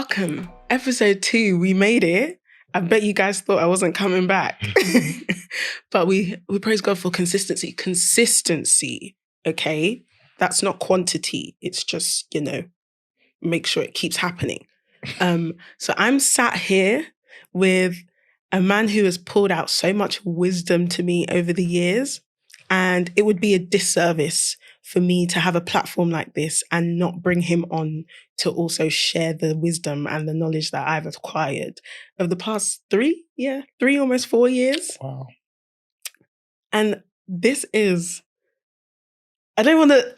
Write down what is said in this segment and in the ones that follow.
Welcome. Episode 2, we made it. I bet you guys thought I wasn't coming back. But we praise God for consistency. Consistency, okay? That's not quantity. It's just, make sure it keeps happening. So I'm sat here with a man who has poured out so much wisdom to me over the years. And it would be a disservice for me to have a platform like this and not bring him on to also share the wisdom and the knowledge that I've acquired over the past 3, almost 4 years. Wow. And this is, I don't want to,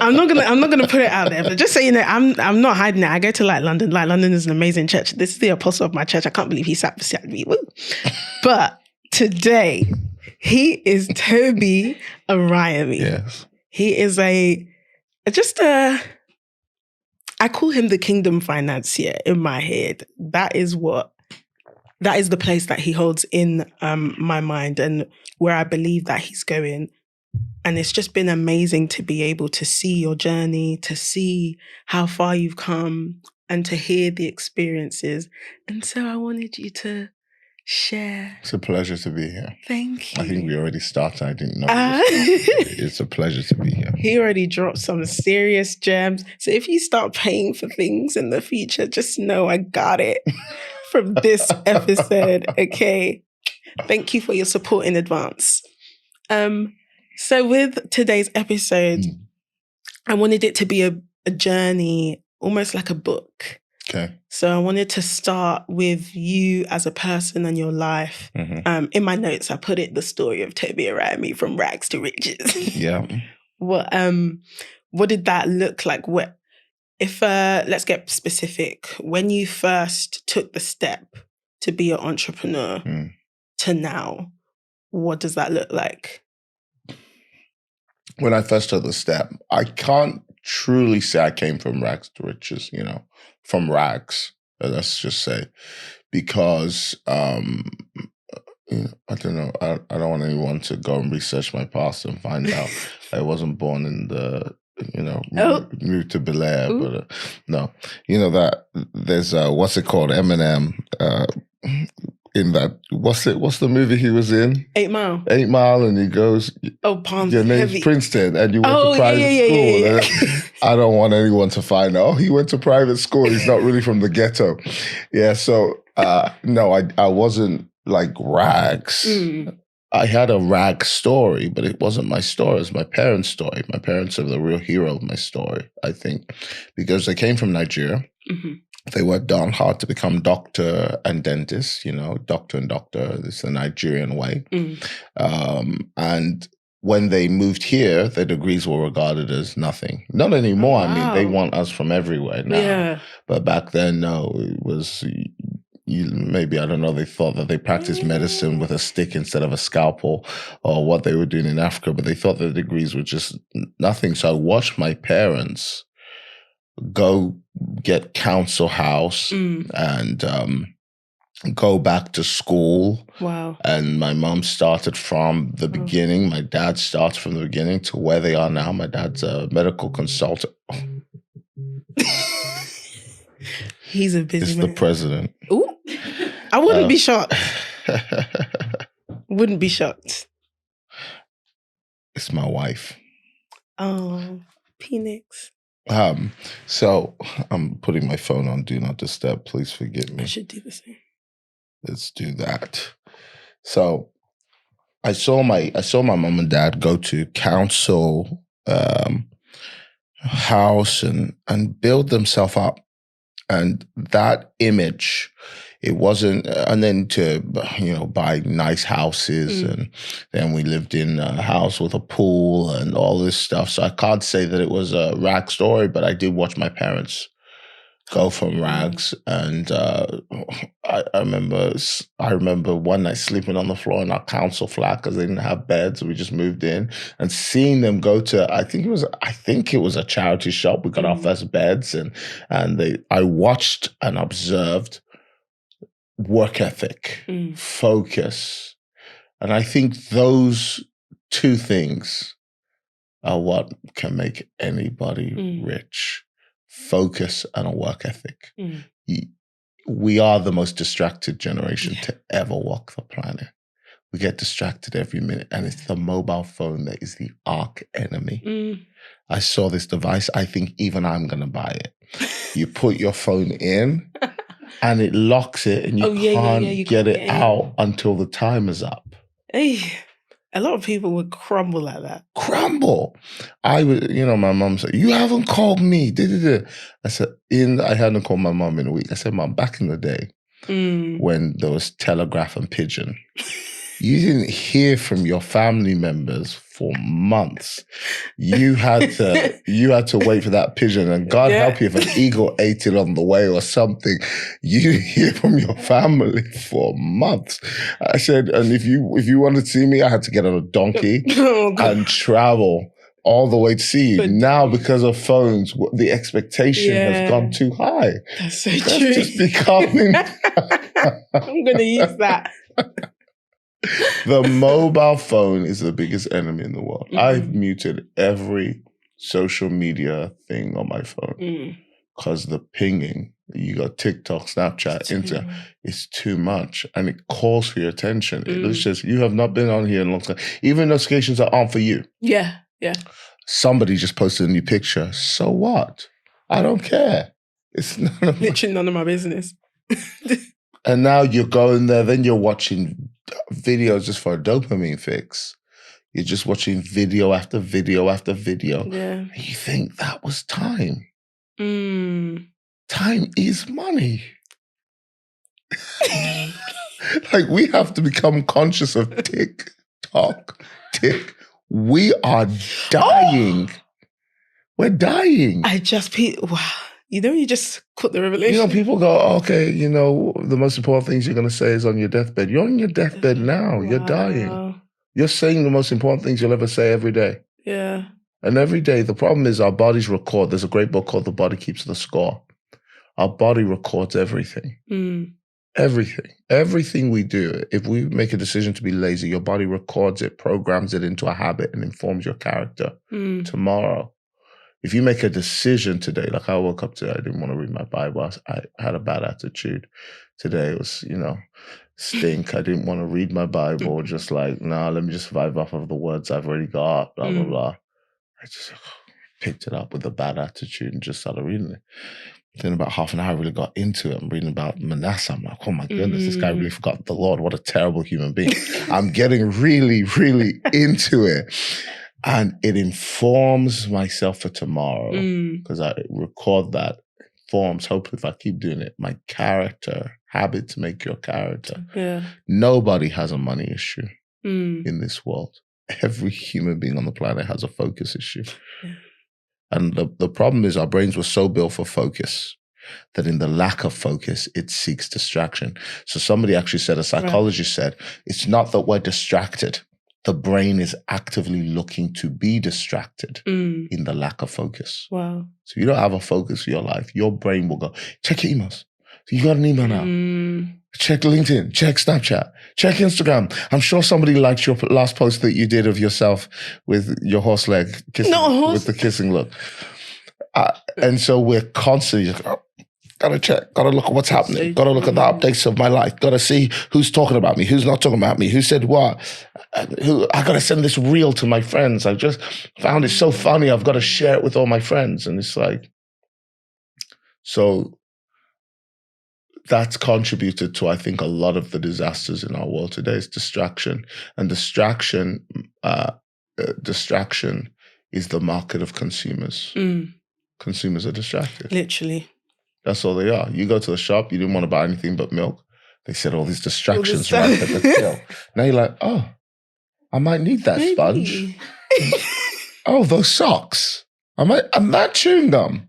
I'm not gonna put it out there, but just so you know, I'm not hiding it. I go to London. London is an amazing church. This is the apostle of my church. I can't believe he sat beside me. Woo. But today, he is Tobi Arayomi. Yes. He is I call him the kingdom financier in my head. That is the place that he holds in my mind and where I believe that he's going. And it's just been amazing to be able to see your journey, to see how far you've come and to hear the experiences. And so I wanted you to share. It's a pleasure to be here. Thank you. I think we already started. I didn't know. It's a pleasure to be here. He already dropped some serious gems. So if you start paying for things in the future, just know I got it from this episode. Okay. Thank you for your support in advance. So with today's episode, I wanted it to be a journey, almost like a book. Okay. So I wanted to start with you as a person and your life. Mm-hmm. In my notes, I put it the story of Tobi Arayomi from rags to riches. Yeah. What did that look like? Let's get specific. When you first took the step to be an entrepreneur to now, what does that look like? When I first took the step, I can't truly say I came from rags to riches, from rags, let's just say, because I don't know. I don't want anyone to go and research my past and find out I wasn't born in the, moved to Bel Air, but no. That there's, what's it called? Eminem, in that, what's the movie he was in? 8 Mile. 8 Mile, and he goes, Palms your name's heavy. Princeton, and you went to private school. Yeah. I don't want anyone to find out, he went to private school. He's not really from the ghetto. Yeah, so, no, I wasn't like rags. I had a rag story, but it wasn't my story. It was my parents' story. My parents are the real hero of my story, I think, because they came from Nigeria. Mm-hmm. They worked down hard to become doctor and dentist, doctor and doctor. It's the Nigerian way. And when they moved here, their degrees were regarded as nothing. Not anymore. Wow. I mean, they want us from everywhere now. Yeah. But back then, no, it was... maybe, I don't know, they thought that they practiced medicine with a stick instead of a scalpel, or what they were doing in Africa, but they thought their degrees were just nothing. So I watched my parents go get council house and go back to school. Wow. And my mom started from the beginning. My dad started from the beginning to where they are now. My dad's a medical consultant. He's a busy man. The president. Ooh. I wouldn't be shocked. Wouldn't be shocked. It's my wife. Oh, Penix. So I'm putting my phone on Do Not Disturb. Please forgive me. I should do the same. Let's do that. So I saw my mom and dad go to council house and build themselves up. And that image, it wasn't, and then to, buy nice houses. And then we lived in a house with a pool and all this stuff. So I can't say that it was a rag story, but I did watch my parents go from rags. And I remember one night sleeping on the floor in our council flat because they didn't have beds. We just moved in and seeing them go to, I think it was a charity shop. We got our first beds and I watched and observed work ethic, focus. And I think those two things are what can make anybody rich. focus, and a work ethic. We are the most distracted generation to ever walk the planet. We get distracted every minute, and it's the mobile phone that is the arch enemy. I saw this device. I think even I'm going to buy it. You put your phone in, and it locks it, and you can't get it out until the time is up. Hey, a lot of people would crumble at that. Crumble. I would, my mom said, "You haven't called me." I said, I hadn't called my mom in a week. I said, "Mom, back in the day when there was telegraph and pigeon, you didn't hear from your family members for months. You had to wait for that pigeon, and God help you if an eagle ate it on the way or something. You didn't hear from your family for months." I said, "And if you wanted to see me, I had to get on a donkey and travel all the way to see you." But now, because of phones, the expectation has gone too high. That's so true. Let's just be calming. I'm going to use that. The mobile phone is the biggest enemy in the world. I've muted every social media thing on my phone because the pinging, you got TikTok, Snapchat, Instagram, it's too much, and it calls for your attention. It's just, you have not been on here in a long time. Even notifications that aren't for you. Yeah. Somebody just posted a new picture. So what? I don't care. It's literally none of my business. And now you're going there, then you're watching videos just for a dopamine fix. You're just watching video after video after video. Yeah. And you think that was time. Time is money. Like, we have to become conscious of tick, tock, tick. We are dying. We're dying. Wow. You just caught the revelation. People go, okay, the most important things you're going to say is on your deathbed. You're on your deathbed now. Wow. You're dying. You're saying the most important things you'll ever say every day. Yeah. And every day, the problem is our bodies record. There's a great book called The Body Keeps the Score. Our body records everything. Everything. Everything we do. If we make a decision to be lazy, your body records it, programs it into a habit, and informs your character tomorrow. If you make a decision today, like I woke up today, I didn't want to read my Bible. I had a bad attitude today. It was, stink. I didn't want to read my Bible. Just like, let me just survive off of the words I've already got, blah, blah, blah. I just picked it up with a bad attitude and just started reading it. Then about half an hour, I really got into it. I'm reading about Manasseh. I'm like, oh my goodness, this guy really forgot the Lord. What a terrible human being. I'm getting really, really into it. And it informs myself for tomorrow because I record that. Informs, hopefully, if I keep doing it, my character. Habits make your character. Yeah. Nobody has a money issue in this world. Every human being on the planet has a focus issue. Yeah. And the problem is our brains were so built for focus that in the lack of focus, it seeks distraction. So somebody actually said, a psychologist said, it's not that we're distracted. The brain is actively looking to be distracted in the lack of focus. Wow. So you don't have a focus for your life. Your brain will go, check your emails. So you got an email now. Check LinkedIn. Check Snapchat. Check Instagram. I'm sure somebody liked your last post that you did of yourself with your horse leg kissing, with the kissing look. And so we're constantly just, gotta check, gotta look at what's happening, gotta look at the updates of my life, gotta see who's talking about me, who's not talking about me, who said what, I gotta send this reel to my friends. I just found it so funny, I've got to share it with all my friends. And it's like, so that's contributed to, I think, a lot of the disasters in our world today is distraction. And distraction is the market of consumers. Consumers are distracted. Literally. That's all they are. You go to the shop, you didn't want to buy anything but milk. They said all these distractions right at the till. Now you're like, oh, I might need that sponge. Oh, those socks. I'm that chewing gum.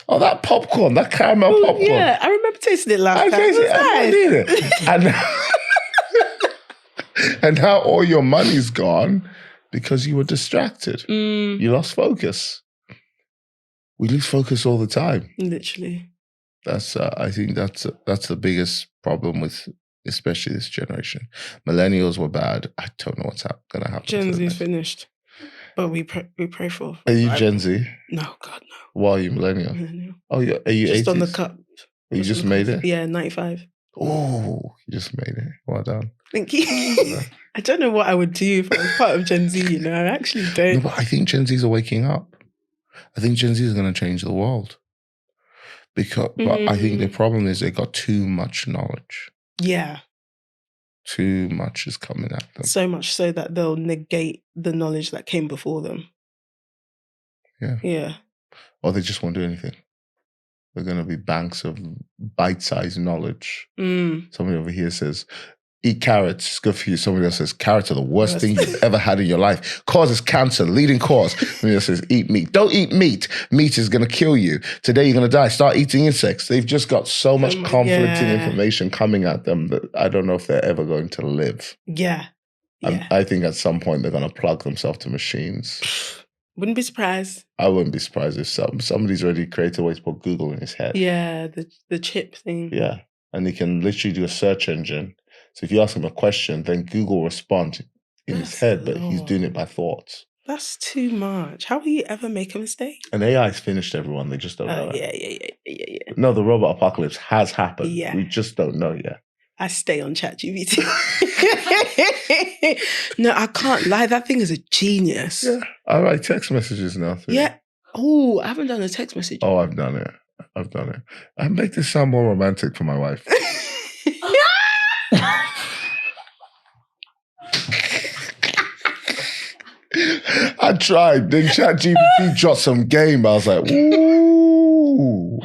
Oh, that popcorn, that caramel popcorn. Yeah, I remember tasting it last time. I need it. And now all your money's gone because you were distracted. You lost focus. We lose focus all the time. Literally. That's I think that's the biggest problem with especially this generation. Millennials were bad. I don't know what's going to happen. Gen Z's finished. But we pray for. Are you Gen Z? No, God, no. Why are you millennial? Millennial. Oh, yeah. Are you Just 80s? on the cup. You just made it? Yeah, 95. Oh, you just made it. Well done. Thank you. I don't know what I would do if I was part of Gen Z, you know. I actually don't. No, but I think Gen Zs are waking up. I think Gen Z is going to change the world. But I think the problem is they got too much knowledge. Yeah. Too much is coming at them. So much so that they'll negate the knowledge that came before them. Yeah. Yeah. Or they just won't do anything. They're going to be banks of bite-sized knowledge. Somebody over here says, eat carrots, it's good for you. Somebody else says, carrots are the worst thing you've ever had in your life. Causes cancer, leading cause. Somebody else says, eat meat. Don't eat meat. Meat is going to kill you. Today you're going to die. Start eating insects. They've just got so much conflicting information coming at them that I don't know if they're ever going to live. Yeah. I think at some point they're going to plug themselves to machines. Wouldn't be surprised. I wouldn't be surprised if somebody's already created a way to put Google in his head. Yeah, the chip thing. Yeah. And he can literally do a search engine. So if you ask him a question, then Google will respond in his head, but he's doing it by thoughts. That's too much. How will you ever make a mistake? And AI's finished everyone. They just don't know it. Yeah. No, the robot apocalypse has happened. Yeah. We just don't know yet. I stay on ChatGPT. No, I can't lie. That thing is a genius. Yeah. I write text messages now. Too. Yeah. Oh, I haven't done a text message. Oh, I've done it. I make this sound more romantic for my wife. I tried. Then ChatGPT dropped some game. I was like, ooh.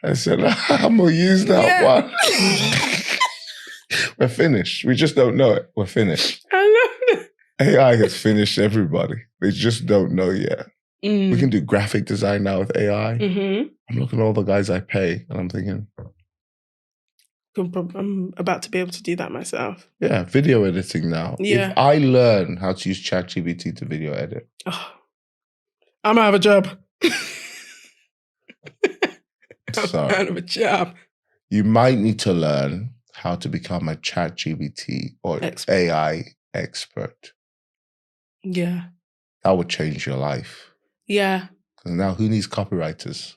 I said, I'm going to use that one. We're finished. We just don't know it. We're finished. I love it. AI has finished everybody. They just don't know yet. We can do graphic design now with AI. I'm looking at all the guys I pay and I'm thinking, I'm about to be able to do that myself. Yeah, video editing now. Yeah. If I learn how to use ChatGPT to video edit. Oh, I'm out of a job. Sorry. I'm out of a job. You might need to learn how to become a ChatGPT or AI expert. Yeah. That would change your life. Yeah. Because now who needs copywriters?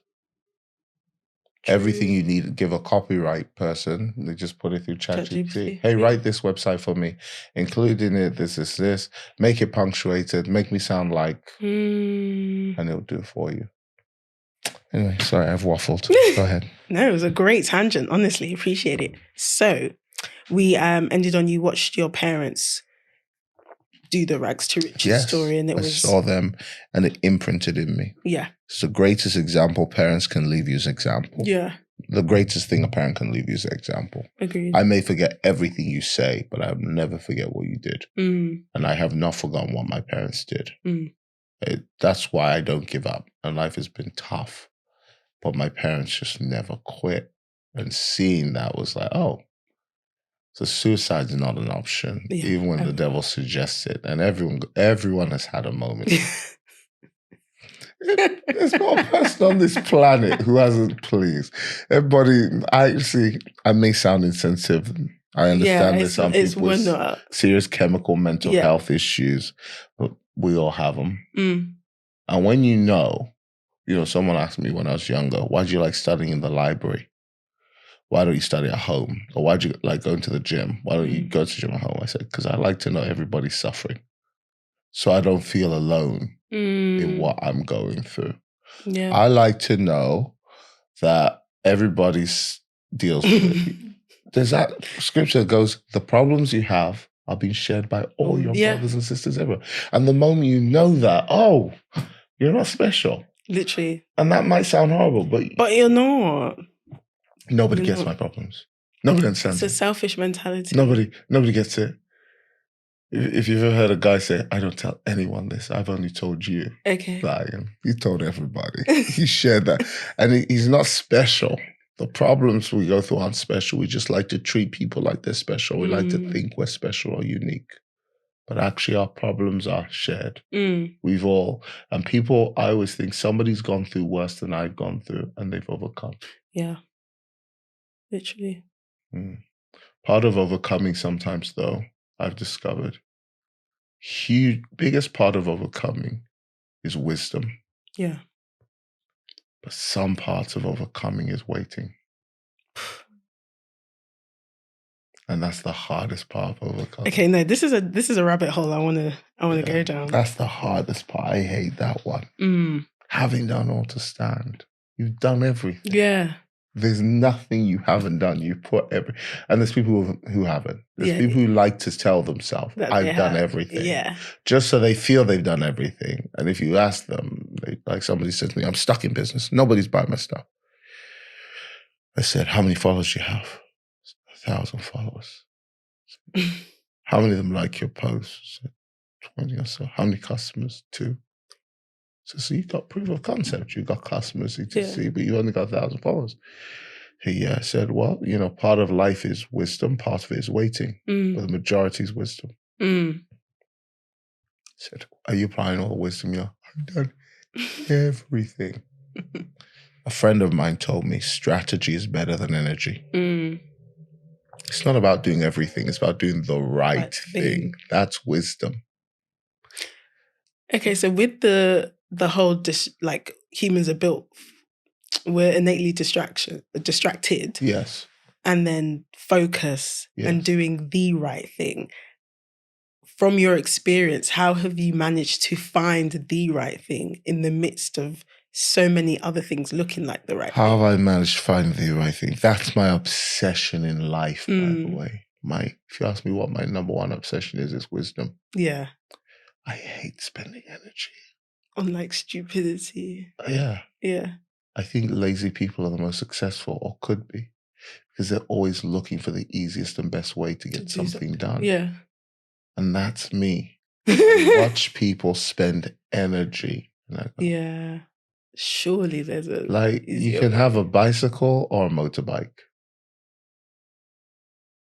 True. Everything you need, give a copyright person, they just put it through ChatGPT. Hey, write this website for me. Include in it this. Make it punctuated. Make me sound like. And it'll do it for you. Anyway, sorry, I've waffled. Go ahead. No, it was a great tangent. Honestly, appreciate it. So, we ended on you watched your parents do the rags to riches story, and I saw them, and it imprinted in me. Yeah, it's the greatest example parents can leave you as example. Yeah, the greatest thing a parent can leave you as example. Agreed. I may forget everything you say, but I'll never forget what you did, and I have not forgotten what my parents did. That's why I don't give up, and life has been tough. But my parents just never quit. And seeing that was like, oh, so suicide's not an option, even when the devil suggests it. And everyone has had a moment. There's not a person on this planet who hasn't, please. Everybody, I may sound insensitive. I understand there's some people with serious chemical, mental health issues, but we all have them. And when you know, someone asked me when I was younger, why do you like studying in the library? Why don't you study at home? Or why do you like going to the gym? Why don't you go to the gym at home? I said, because I like to know everybody's suffering. So I don't feel alone in what I'm going through. Yeah. I like to know that everybody deals with it. There's that scripture that goes, the problems you have are being shared by all your brothers and sisters ever. And the moment you know that, oh, you're not special. Literally. And that might sound horrible, but you're not. Nobody gets my problems. Nobody understands. It's a selfish mentality. Nobody gets it. If you've ever heard a guy say, I don't tell anyone this, I've only told you. Okay. He told everybody. He shared that. And he's not special. The problems we go through aren't special. We just like to treat people like they're special. We like to think we're special or unique. But actually our problems are shared. We've all, and people, I always think somebody's gone through worse than I've gone through and they've overcome. Yeah. Literally. Part of overcoming sometimes though, I've discovered, biggest part of overcoming is wisdom. Yeah. But some parts of overcoming is waiting. And that's the hardest part of overcoming. Okay, no, this is a rabbit hole I wanna go down. That's the hardest part. I hate that one. Having done all to stand. You've done everything. Yeah. There's nothing you haven't done. You put and there's people who haven't. There's people who like to tell themselves, I've done everything. Yeah. Just so they feel they've done everything. And if you ask them, like somebody said to me, I'm stuck in business. Nobody's buying my stuff. I said, how many followers do you have? 1,000 followers. How many of them like your posts? 20 or so. How many customers? 2. So you got proof of concept. You got customers to see, but you only got 1,000 followers. He said, well, part of life is wisdom. Part of it is waiting. But the majority is wisdom. He said, are you applying all the wisdom? I've done everything. A friend of mine told me strategy is better than energy. It's not about doing everything. It's about doing the right thing. That's wisdom. Okay, so with the whole like humans are built, we're innately distracted. Yes. And then focus and doing the right thing. From your experience, how have you managed to find the right thing in the midst of so many other things looking like the right thing? How have I managed to find the right thing? That's my obsession in life, by the way. If you ask me what my number one obsession is wisdom. Yeah. I hate spending energy on like stupidity. Yeah. Yeah. I think lazy people are the most successful, or could be, because they're always looking for the easiest and best way to get something done. Yeah. And that's me. I watch people spend energy. Yeah. Surely there's a... Like, you can have a bicycle or a motorbike.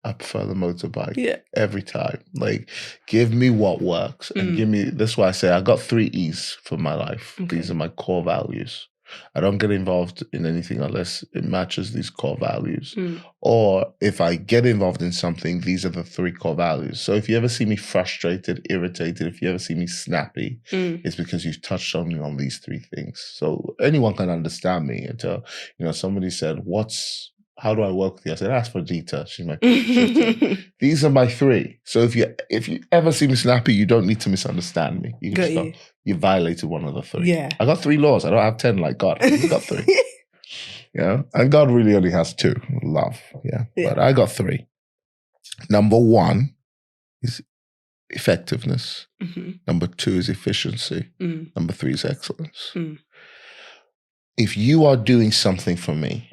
I prefer the motorbike every time. Like, give me what works and give me, that's why I say I got 3 E's for my life. Okay. These are my core values. I don't get involved in anything unless it matches these core values. Or if I get involved in something, these are the 3 core values. So if you ever see me frustrated, irritated, if you ever see me snappy, it's because you've touched on me on these 3 things. So anyone can understand me until, somebody said, how do I work with you? I said, ask for Dita. She's my these are my 3. So if you ever see me snappy, you don't need to misunderstand me. You can just go, you violated one of the 3. Yeah. I got 3 laws. I don't have 10 like God. I got 3. And God really only has 2. Love. Yeah. But I got 3. Number 1 is effectiveness. Number 2 is efficiency. Number 3 is excellence. If you are doing something for me,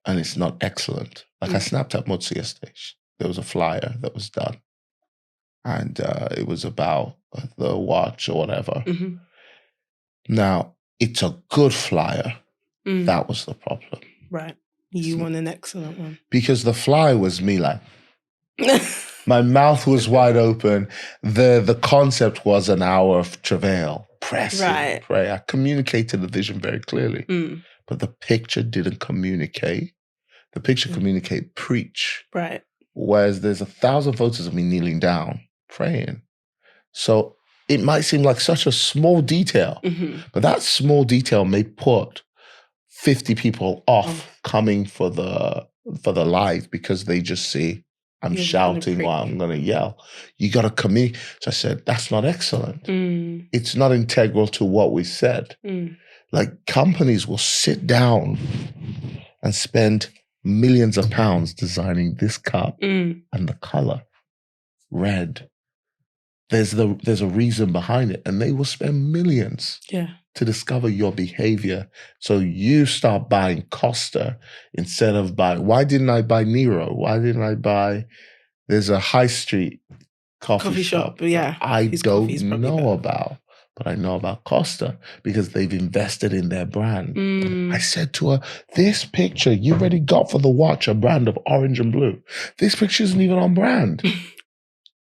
and it's not excellent. Like I snapped up Mutsi yesterday. There was a flyer that was done. And it was about the watch or whatever. Now, it's a good flyer. That was the problem. Right. You want an excellent one. Because the flyer was me like, my mouth was wide open. The concept was an hour of travail, pressing, pray. I communicated the vision very clearly. But the picture didn't communicate. The picture communicate, preach. Right. Whereas there's 1,000 photos of me kneeling down, praying. So it might seem like such a small detail, but that small detail may put 50 people off coming for the live because they just see I'm shouting while I'm going to yell. You got to communicate. So I said, that's not excellent. It's not integral to what we said. Like companies will sit down and spend millions of pounds designing this cup and the color red. There's a reason behind it, and they will spend millions to discover your behavior. So you start buying Costa instead of why didn't I buy Nero? Why didn't I buy, there's a high street coffee shop I don't know about. But I know about Costa because they've invested in their brand. I said to her, this picture you already got for the watch, a brand of orange and blue. This picture isn't even on brand.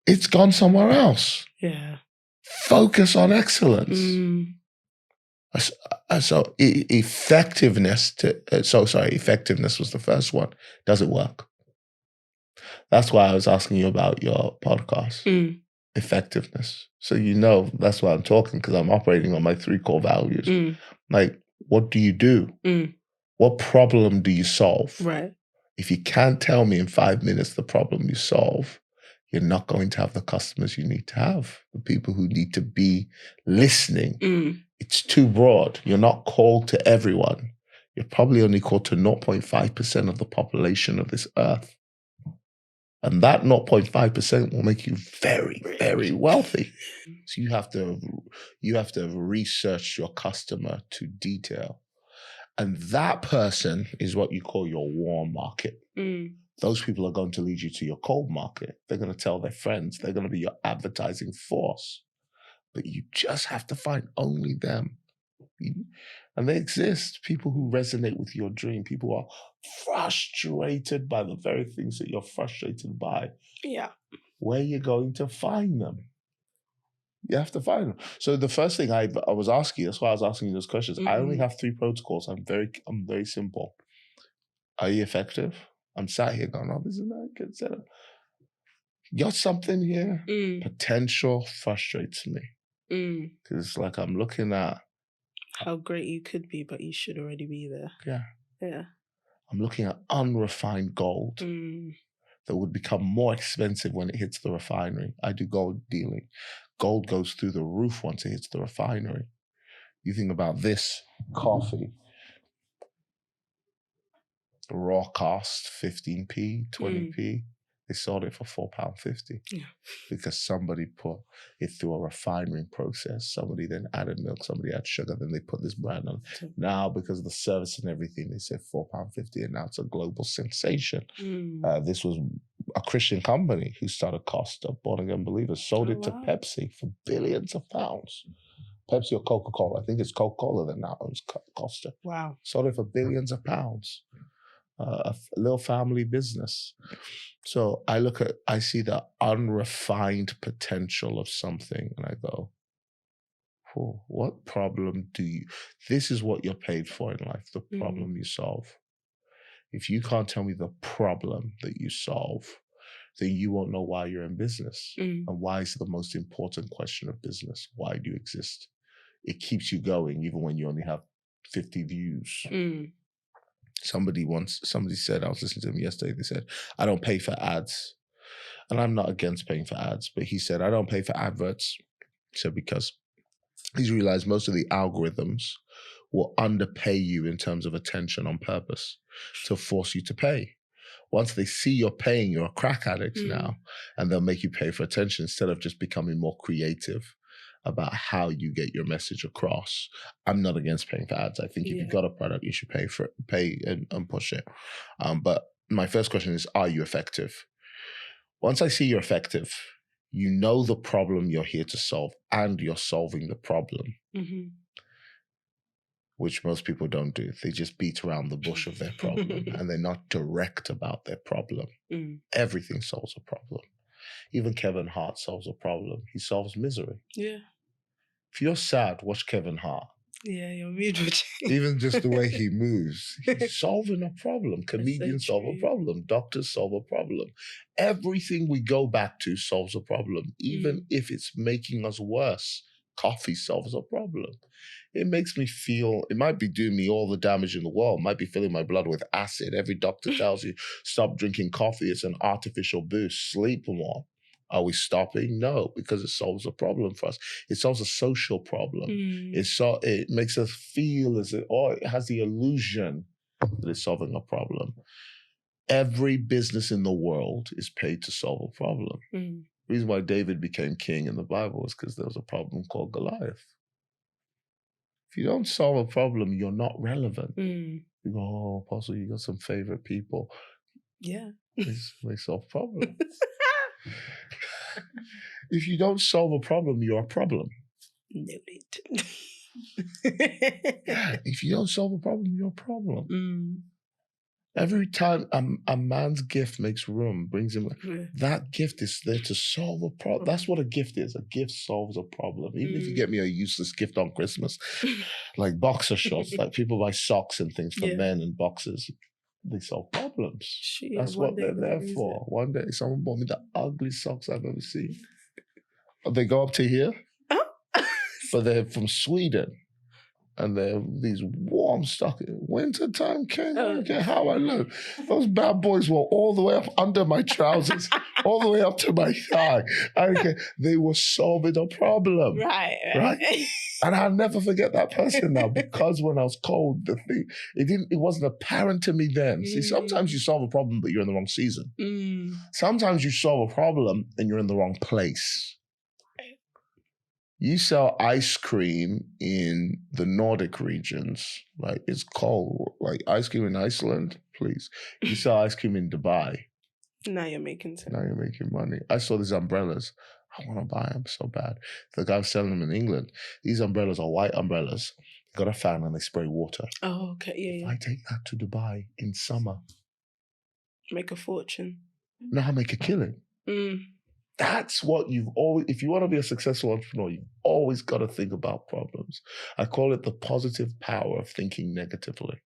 It's gone somewhere else. Yeah. Focus on excellence. So effectiveness was the first one. Does it work? That's why I was asking you about your podcast. effectiveness. So that's why I'm talking, because I'm operating on my 3 core values. Like, what do you do? What problem do you solve? Right. If you can't tell me in 5 minutes the problem you solve, you're not going to have the customers you need to have, the people who need to be listening. It's too broad. You're not called to everyone. You're probably only called to 0.5% of the population of this earth. And that 0.5% will make you very, very wealthy. So you have to research your customer to detail. And that person is what you call your warm market. Those people are going to lead you to your cold market. They're going to tell their friends. They're going to be your advertising force. But you just have to find only them. And they exist. People who resonate with your dream. People who are frustrated by the very things that you're frustrated by. Yeah. Where are you going to find them? You have to find them. So the first thing I was asking, that's why I was asking you those questions. I only have 3 protocols. I'm very simple. Are you effective? I'm sat here going, oh, this is not good setup. Got something here? Potential frustrates me. Because it's like I'm looking at how great you could be, but you should already be there. Yeah. I'm looking at unrefined gold that would become more expensive when it hits the refinery. I do gold dealing. Gold goes through the roof once it hits the refinery. You think about this coffee. The raw cost, 15p, 20p. They sold it for £4.50 because somebody put it through a refining process. Somebody then added milk, somebody added sugar, then they put this brand on. Now, because of the service and everything, they said £4.50, and now it's a global sensation. This was a Christian company who started Costa, born again believers, sold it to Pepsi for billions of pounds. Pepsi or Coca-Cola. I think it's Coca-Cola that now owns Costa. Wow. Sold it for billions of pounds. A little family business. So I see the unrefined potential of something, and I go, oh, what problem this is what you're paid for in life, the problem you solve. If you can't tell me the problem that you solve, then you won't know why you're in business. And why is the most important question of business? Why do you exist? It keeps you going even when you only have 50 views. Somebody said, I was listening to them yesterday, they said, I don't pay for ads. And I'm not against paying for ads, but he said, I don't pay for adverts. He said, because he's realized most of the algorithms will underpay you in terms of attention on purpose to force you to pay. Once they see you're paying, you're a crack addict now, and they'll make you pay for attention instead of just becoming more creative about how you get your message across. I'm not against paying for ads. I think if you've got a product, you should pay and push it. But my first question is, are you effective? Once I see you're effective, you know the problem you're here to solve, and you're solving the problem, which most people don't do. They just beat around the bush of their problem, and they're not direct about their problem. Everything solves a problem. Even Kevin Hart solves a problem. He solves misery. Yeah. If you're sad, watch Kevin Hart. Yeah, your mood would change. Even just the way he moves, he's solving a problem. Comedians solve a problem. Doctors solve a problem. Everything we go back to solves a problem, even if it's making us worse. Coffee solves a problem. It makes me feel, it might be doing me all the damage in the world, might be filling my blood with acid. Every doctor tells you, stop drinking coffee. It's an artificial boost. Sleep more. Are we stopping? No, because it solves a problem for us. It solves a social problem. It makes us feel it has the illusion that it's solving a problem. Every business in the world is paid to solve a problem. The reason why David became king in the Bible is because there was a problem called Goliath. If you don't solve a problem, you're not relevant. You go, oh, Apostle, you got some favorite people. Yeah. They solve problems. If you don't solve a problem, you're a problem. Noted. If you don't solve a problem, you're a problem. Every time a man's gift makes room, brings him, that gift is there to solve a problem. That's what a gift is. A gift solves a problem. Even if you get me a useless gift on Christmas, like boxer shorts, like people buy socks and things for men and boxers. They solve problems. That's what they're there for. One day, someone bought me the ugliest socks I've ever seen. They go up to here, Oh. but they're from Sweden. And they're these warm stockings. Wintertime came. I don't care how I look. Those bad boys were all the way up under my trousers, all the way up to my thigh. I don't care. They were solving a problem. Right. And I'll never forget that person now, because when I was cold, it wasn't apparent to me then. See, sometimes you solve a problem, but you're in the wrong season. Sometimes you solve a problem and you're in the wrong place. You sell ice cream in the Nordic regions, like it's cold, like ice cream in Iceland, please. You sell ice cream in Dubai. Now you're making sense. Now you're making money. I saw these umbrellas. I want to buy them so bad. The guy was selling them in England. These umbrellas are white umbrellas. They got a fan and they spray water. Oh, okay. Yeah. I take that to Dubai in summer. Make a fortune. Now I make a killing. That's what you've always, if you want to be a successful entrepreneur, you've always got to think about problems. I call it the positive power of thinking negatively.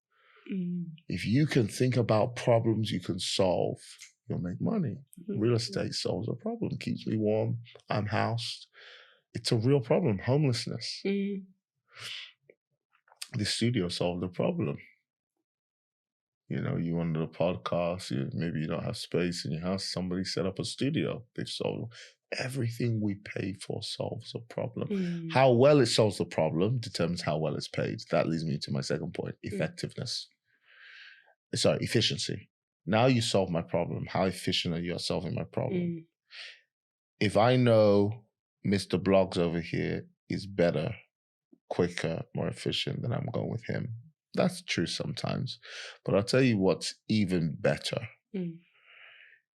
If you can think about problems you can solve, you'll make money. Real estate solves a problem, keeps me warm. I'm housed. It's a real problem, homelessness. The studio solved the problem. You know, you wanted a podcast, maybe you don't have space in your house, somebody set up a studio. They've solved everything we pay for solves a problem. How well it solves the problem determines how well it's paid. That leads me to my second point, effectiveness. Efficiency. Now you solve my problem. How efficient are you at solving my problem? If I know Mr. Blogs over here is better, quicker, more efficient, then I'm going with him. That's true sometimes. But I'll tell you what's even better.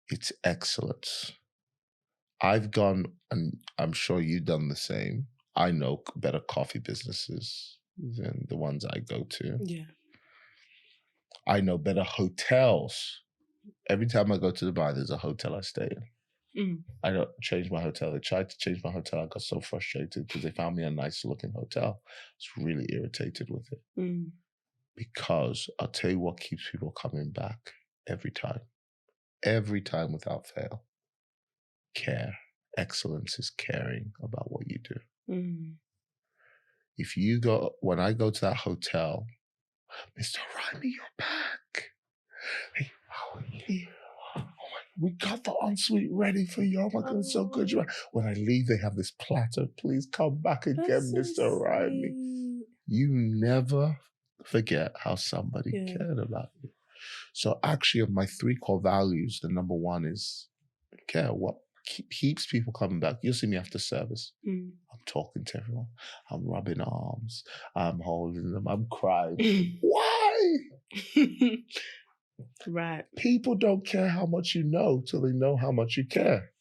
It's excellence. I've gone, and I'm sure you've done the same. I know better coffee businesses than the ones I go to. Yeah. I know better hotels. Every time I go to Dubai, there's a hotel I stay in. I don't change my hotel. They tried to change my hotel. I got so frustrated because they found me a nice looking hotel. I was really irritated with it. Because I'll tell you what keeps people coming back every time without fail. Care. Excellence is caring about what you do. If you go, when I go to that hotel, Mr. Arayomi, you're back. Hey, how are you? Oh my, we got the ensuite ready for you. Oh my God, it's so good. When I leave, they have this platter. Please come back again, Mr. Arayomi. You never forget how somebody cared about you. So actually, of my 3 core values, the number one is care. What keeps people coming back? You'll see me after service. I'm talking to everyone. I'm rubbing arms. I'm holding them. I'm crying. Why? Right. People don't care how much you know till they know how much you care.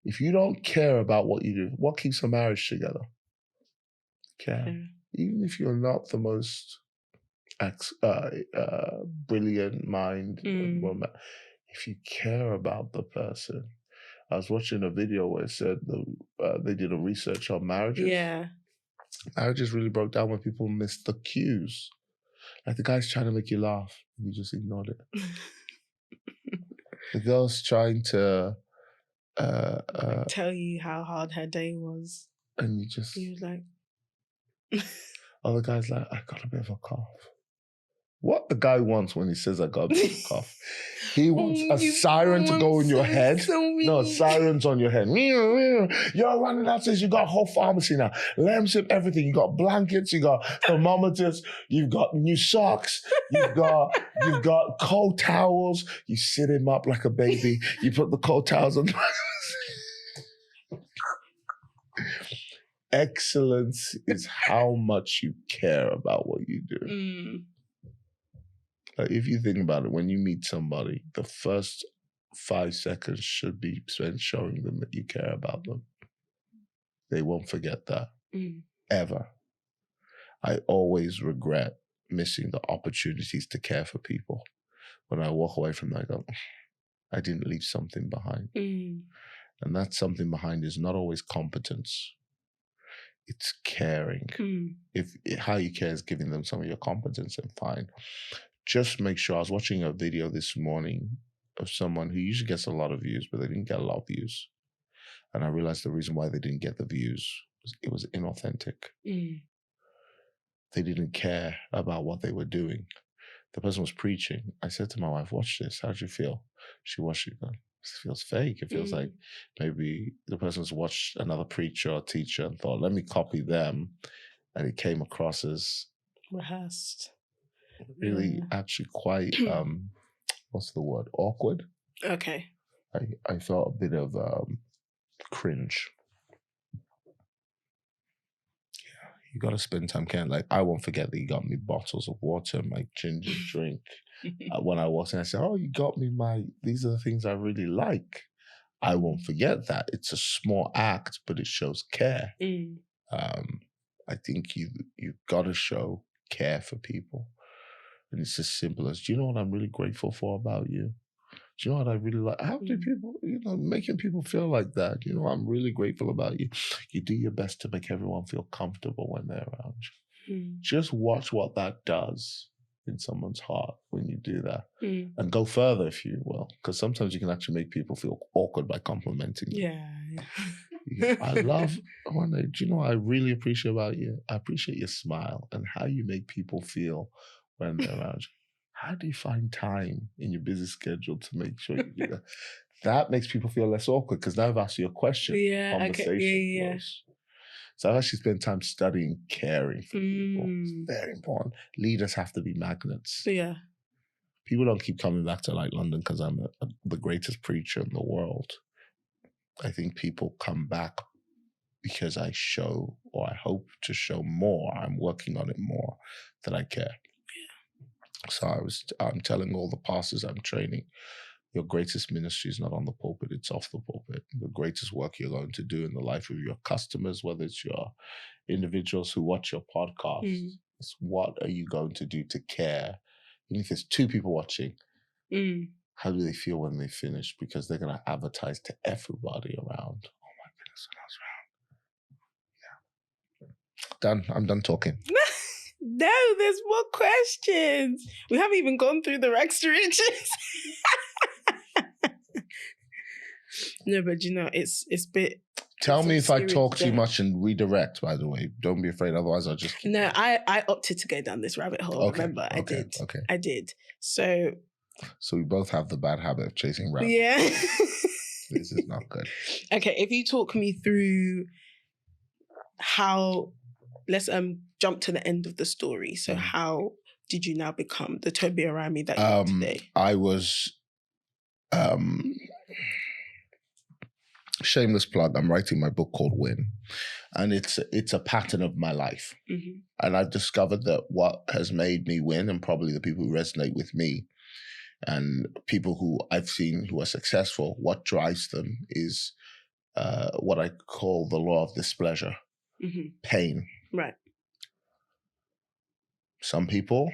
If you don't care about what you do, what keeps a marriage together? Care. Even if you're not the most brilliant mind, if you care about the person. I was watching a video where it said they did a research on marriages. Yeah. Marriages really broke down when people missed the cues. Like the guy's trying to make you laugh, and you just ignored it. The girl's trying to tell you how hard her day was. And you was like... Oh, the guy's like, I got a bit of a cough. What the guy wants when he says I got a bit of a cough? He wants a siren to go in your head. No, sirens on your head. You're running downstairs. You got a whole pharmacy now. Lamps and everything. You got blankets. You got thermometers. You've got new socks. You've got cold towels. You sit him up like a baby. You put the cold towels on. Excellence is how much you care about what you do. Like if you think about it, when you meet somebody, the first 5 seconds should be spent showing them that you care about them. They won't forget that. Ever. I always regret missing the opportunities to care for people. When I walk away from that, I go, I didn't leave something behind. And that something behind is not always competence. It's caring. If how you care is giving them some of your competence, then fine. Just make sure. I was watching a video this morning of someone who usually gets a lot of views, but they didn't get a lot of views. And I realized the reason why they didn't get the views was it was inauthentic. They didn't care about what they were doing. The person was preaching. I said to my wife, watch this. How do you feel? She watched it. It feels fake. It feels like maybe the person's watched another preacher or teacher and thought, let me copy them. And it came across as rehearsed. Really, actually quite, what's the word? Awkward. Okay. I felt a bit of cringe. You got to spend time caring. Like, I won't forget that you got me bottles of water and my ginger drink. When I walked in, I said, oh, you got me these are the things I really like. I won't forget that. It's a small act, but it shows care. I think you've got to show care for people. And it's as simple as, do you know what I'm really grateful for about you? Do you know what I really like? How do people, making people feel like that? I'm really grateful about you. You do your best to make everyone feel comfortable when they're around you. Just watch what that does in someone's heart when you do that. And go further, if you will. Because sometimes you can actually make people feel awkward by complimenting you. Yeah. I love, do you know what I really appreciate about you? I appreciate your smile and how you make people feel when they're around you. How do you find time in your busy schedule to make sure you do that? That makes people feel less awkward because now I've asked you a question. Conversation flows. So I've actually spent time studying caring for people. It's very important. Leaders have to be magnets. Yeah. People don't keep coming back to like London because I'm the greatest preacher in the world. I think people come back because I show, or I hope to show more. I'm working on it more, that I care. So I'm telling all the pastors I'm training, your greatest ministry is not on the pulpit, it's off the pulpit. The greatest work you're going to do in the life of your customers, whether it's your individuals who watch your podcast, is what are you going to do to care? Even if there's 2 people watching, how do they feel when they finish? Because they're going to advertise to everybody around. Oh my goodness, when I was around. Yeah. Done. I'm done talking. No, there's more questions. We haven't even gone through the rags to riches. No, but it's a bit. Tell me if I talk too much and redirect, by the way. Don't be afraid, otherwise I'll just keep No, I opted to go down this rabbit hole. Okay, remember, I did. Okay. I did. So we both have the bad habit of chasing rabbits. Yeah. This is not good. Okay, if you talk me through how, let's jump to the end of the story. So how did you now become the Tobi Arayomi that you are today? I was, shameless plug, I'm writing my book called Win. And it's a pattern of my life. And I've discovered that what has made me win, and probably the people who resonate with me, and people who I've seen who are successful, what drives them is what I call the law of displeasure. Pain. Right. Some people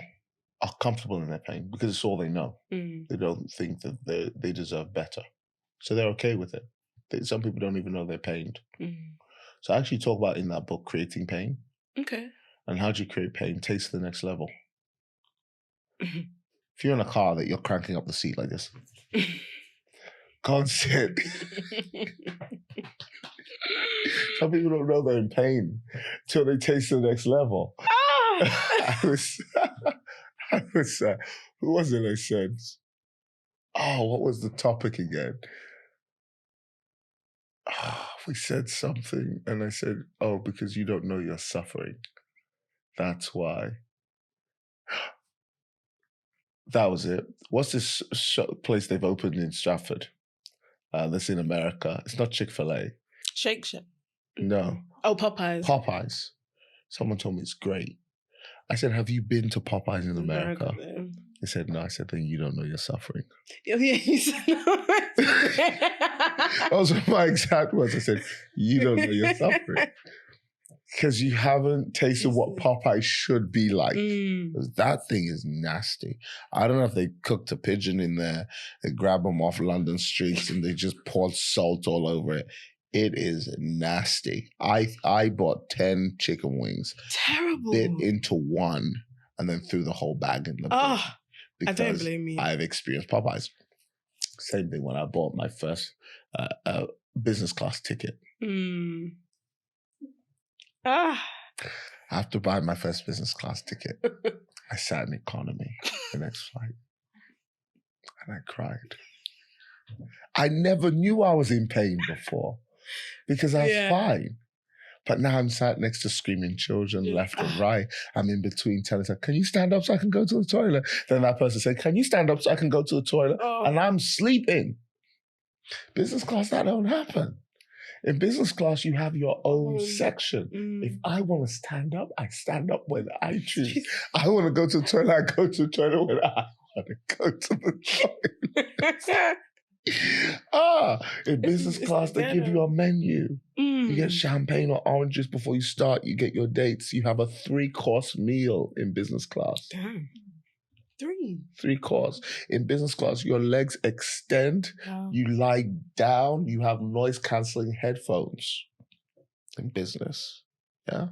are comfortable in their pain because it's all they know. They don't think that they deserve better. So they're okay with it. Some people don't even know they're pained. So I actually talk about in that book, creating pain. Okay. And how do you create pain? Takes to the next level. If you're in a car that you're cranking up the seat like this, can't sit. Some people don't know they're in pain till they taste the next level. I was, who was it I said? Oh, what was the topic again? We said something and I said, oh, because you don't know you're suffering. That's why. That was it. What's this place they've opened in Stratford? That's in America. It's not Chick-fil-A. Shake Shack. No. Oh, Popeyes. Popeyes. Someone told me it's great. I said, have you been to Popeyes in America? They said, no. I said, then you don't know you're suffering. Yeah, you said no. Those were my exact words. I said, you don't know you're suffering. Because you haven't tasted what Popeye should be like. That thing is nasty. I don't know if they cooked a pigeon in there, they grab them off London streets and they just poured salt all over it. It is nasty. I bought 10 chicken wings. Terrible. Bit into one and then threw the whole bag in the bin. I don't blame you. I've experienced Popeyes. Same thing when I bought my first business class ticket. Ah. I have to buy my first business class ticket. I sat in economy the next flight and I cried. I never knew I was in pain before because I was fine. But now I'm sat next to screaming children left and right. I'm in between telling them, can you stand up so I can go to the toilet? Then that person said, can you stand up so I can go to the toilet? And I'm sleeping. Business class, that don't happen. In business class, you have your own section. If I want to stand up, I stand up when I choose. I want to go to the toilet, I go to the toilet when I want to go to the toilet. In business class, they give you a menu. You get champagne or orange juice before you start. You get your dates. You have a 3-course meal in business class. Damn. 3 course. In business class, your legs extend. Wow. You lie down. You have noise-canceling headphones in business. Yeah.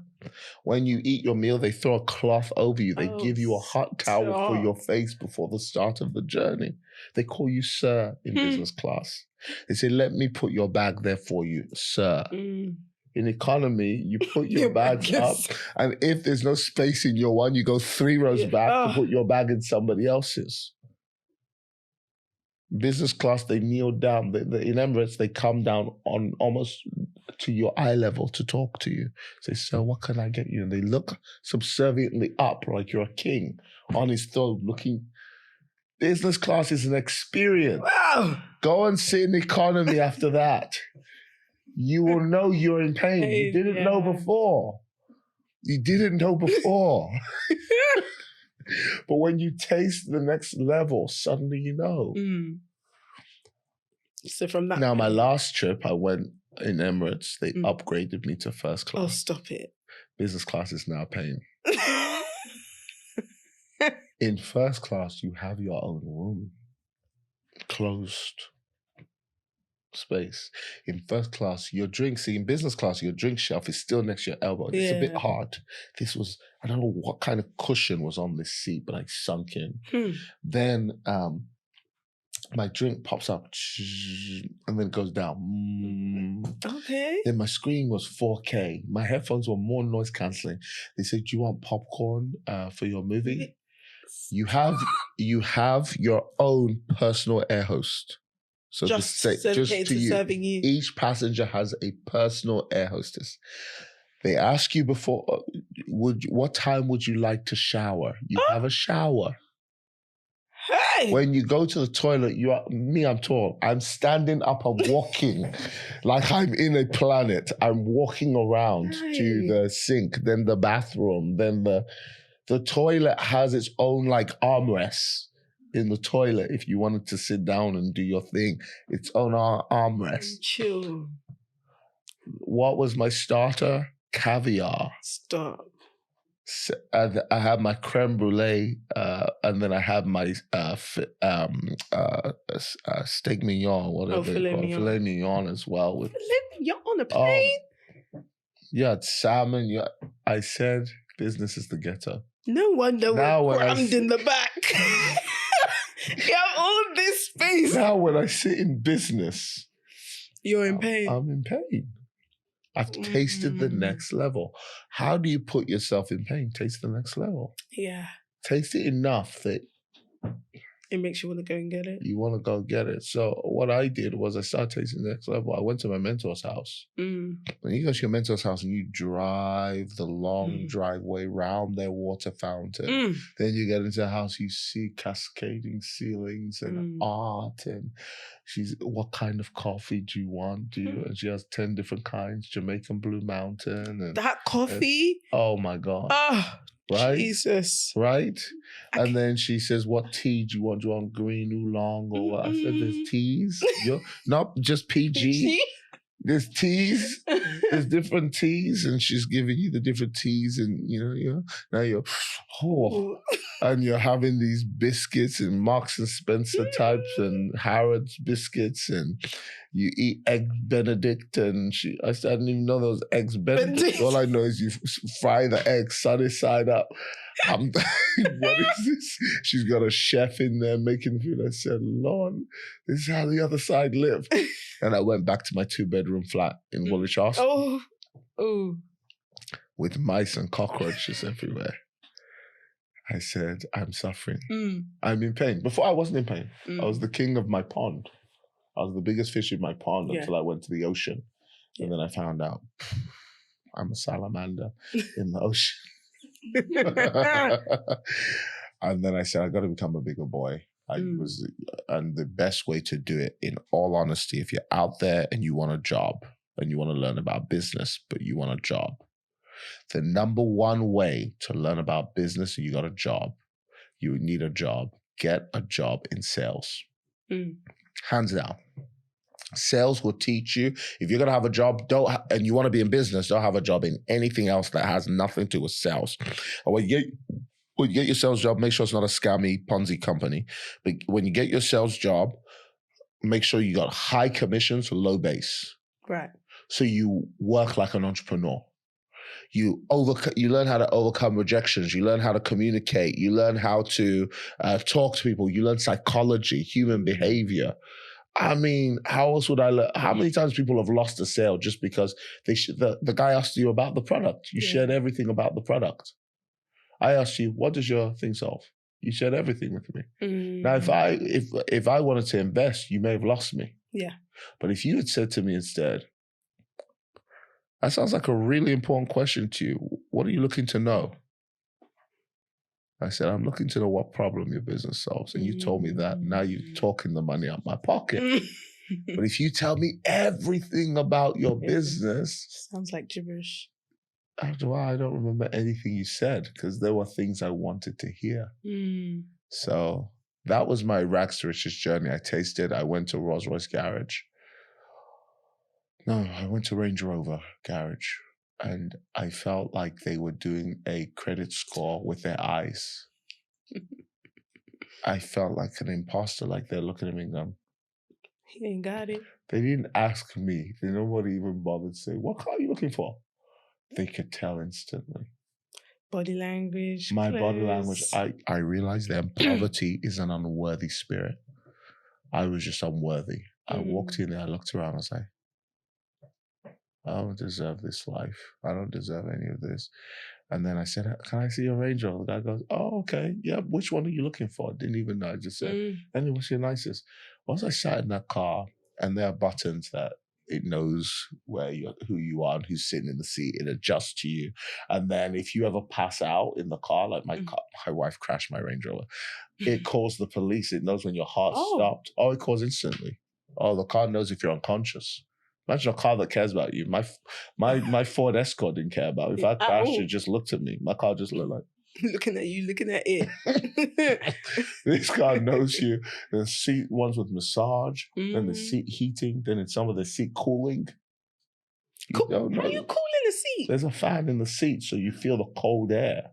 When you eat your meal, they throw a cloth over you. They give you a hot towel for your face before the start of the journey. They call you sir in business class. They say, let me put your bag there for you, sir. In economy, you put your bags up, and if there's no space in your one, you go 3 rows back to put your bag in somebody else's. Business class, they kneel down. In Emirates, they come down on almost to your eye level to talk to you. Say, sir, what can I get you? And they look subserviently up like you're a king on his throne looking. Business class is an experience. Wow. Go and sit in economy after that. You will know you're in pain. You didn't know before. You didn't know before. But when you taste the next level, suddenly you know. So from that... Now, my last trip, I went in Emirates. They upgraded me to first class. Oh, stop it. Business class is now pain. In first class, you have your own room. Closed space. In first class, your drink, see, in business class, your drink shelf is still next to your elbow. It's a bit hard. This was, I don't know what kind of cushion was on this seat, but I sunk in. Then my drink pops up and then it goes down. Okay. Then my screen was 4K. My headphones were more noise cancelling. They said, do you want popcorn for your movie? You have your own personal air host. So just to you, serving you, each passenger has a personal air hostess. They ask you before, what time would you like to shower? You have a shower. Hey! When you go to the toilet, I'm tall. I'm standing up and walking like I'm in a planet. I'm walking around to the sink, then the bathroom, then the toilet has its own like armrest. In the toilet, if you wanted to sit down and do your thing, its own armrest. Chill. What was my starter? Caviar. Stop. So, I had my creme brulee, and then I had my steak mignon, whatever they call it, filet mignon as well. With filet mignon on a plate. You had salmon. I said, business is the ghetto. No wonder we're crammed in the back. You have all this space. Now when I sit in business, you're in pain. I'm in pain. I've tasted the next level. How do you put yourself in pain? Taste the next level. Yeah. Taste it enough that it makes you want to go and get it. You want to go get it. So what I did was I started tasting the next level. I went to my mentor's house. When you go to your mentor's house and you drive the long driveway round their water fountain, then you get into the house, you see cascading ceilings and art, and what kind of coffee do you want? And she has 10 different kinds, Jamaican Blue Mountain. And that coffee? Oh my God. Oh, right? Jesus. Right? And then she says, what tea do you want? Do you want green oolong or what? I said, there's teas. Not just PG. There's teas. There's different teas. And she's giving you the different teas. And, now you're, and you're having these biscuits and Marks and Spencer types and Harrods biscuits. And you eat egg Benedict, and I said, I didn't even know there was eggs Benedict. All I know is you fry the egg sunny side up. What is this? She's got a chef in there making food. I said, Lord, this is how the other side live. And I went back to my 2-bedroom flat in Woolwich House. Oh. With mice and cockroaches everywhere. I said, I'm suffering. I'm in pain. Before I wasn't in pain. I was the king of my pond. I was the biggest fish in my pond until I went to the ocean. Yeah. And then I found out I'm a salamander in the ocean. And then I said, I got to become a bigger boy. And the best way to do it, in all honesty, if you're out there and you want a job and you want to learn about business, but you want a job, the number one way to learn about business and you got a job, you need a job, get a job in sales. Hands down. Sales will teach you. If you're going to have a job, and you want to be in business, don't have a job in anything else that has nothing to do with sales. And when you get your sales job, make sure it's not a scammy Ponzi company. But when you get your sales job, make sure you got high commissions, low base. Right. So you work like an entrepreneur. You learn how to overcome rejections. You learn how to communicate. You learn how to talk to people. You learn psychology, human behavior. I mean, how else would I learn? How many times people have lost a sale just because the guy asked you about the product? You shared everything about the product. I asked you, what does your thing solve? You shared everything with me. Now, if I wanted to invest, you may have lost me. Yeah. But if you had said to me instead, that sounds like a really important question to you. What are you looking to know? I said, I'm looking to know what problem your business solves. And you told me that. Now you're talking the money out my pocket. But if you tell me everything about your business. Sounds like gibberish. After a while, I don't remember anything you said because there were things I wanted to hear. So that was my rags to riches journey. I went to Rolls-Royce garage. No, I went to Range Rover garage. And I felt like they were doing a credit score with their eyes. I felt like an imposter, like they're looking at me and going, he ain't got it. They didn't ask me. Nobody even bothered to say, what car are you looking for? They could tell instantly. Body language. My body language. I realized that poverty is an unworthy spirit. I was just unworthy. I walked in there, I looked around, I was like, I don't deserve this life. I don't deserve any of this. And then I said, can I see your Range Rover? The guy goes, oh, okay. Yeah, which one are you looking for? I didn't even know. I just said, Andy, what's your nicest? Once I sat in that car, and there are buttons that it knows who you are and who's sitting in the seat. It adjusts to you. And then if you ever pass out in the car, like my wife crashed my Range Rover, it calls the police. It knows when your heart stopped. Oh, it calls instantly. Oh, the car knows if you're unconscious. Imagine a car that cares about you. My Ford Escort didn't care about me. If I crashed, it just looked at me. My car just looked like... looking at you, looking at it. This car knows you. There's seat ones with massage, then the seat heating, then in some of the seat cooling. How are you cooling the seat? There's a fan in the seat, so you feel the cold air.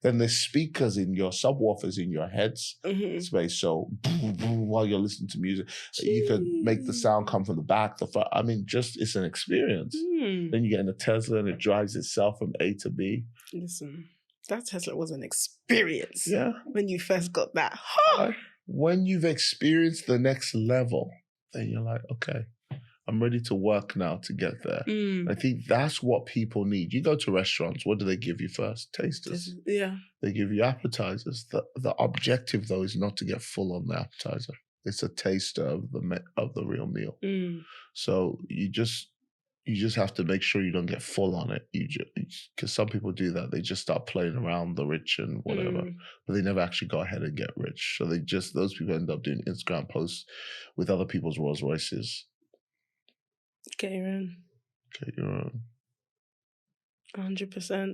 Then there's speakers in your subwoofers in your heads space. So while you're listening to music, you can make the sound come from the back, the front. I mean, it's an experience. Then you get in a Tesla and it drives itself from A to B. Listen, that Tesla was an experience. Yeah. When you first got that. When you've experienced the next level, then you're like, okay, I'm ready to work now to get there. I think that's what people need. You go to restaurants, what do they give you first? Tasters. Yeah. They give you appetizers. The objective, though, is not to get full on the appetizer. It's a taster of the real meal. So you just have to make sure you don't get full on it. Because some people do that. They just start playing around the rich and whatever, but they never actually go ahead and get rich. So those people end up doing Instagram posts with other people's Rolls Royces. Get your own. 100%.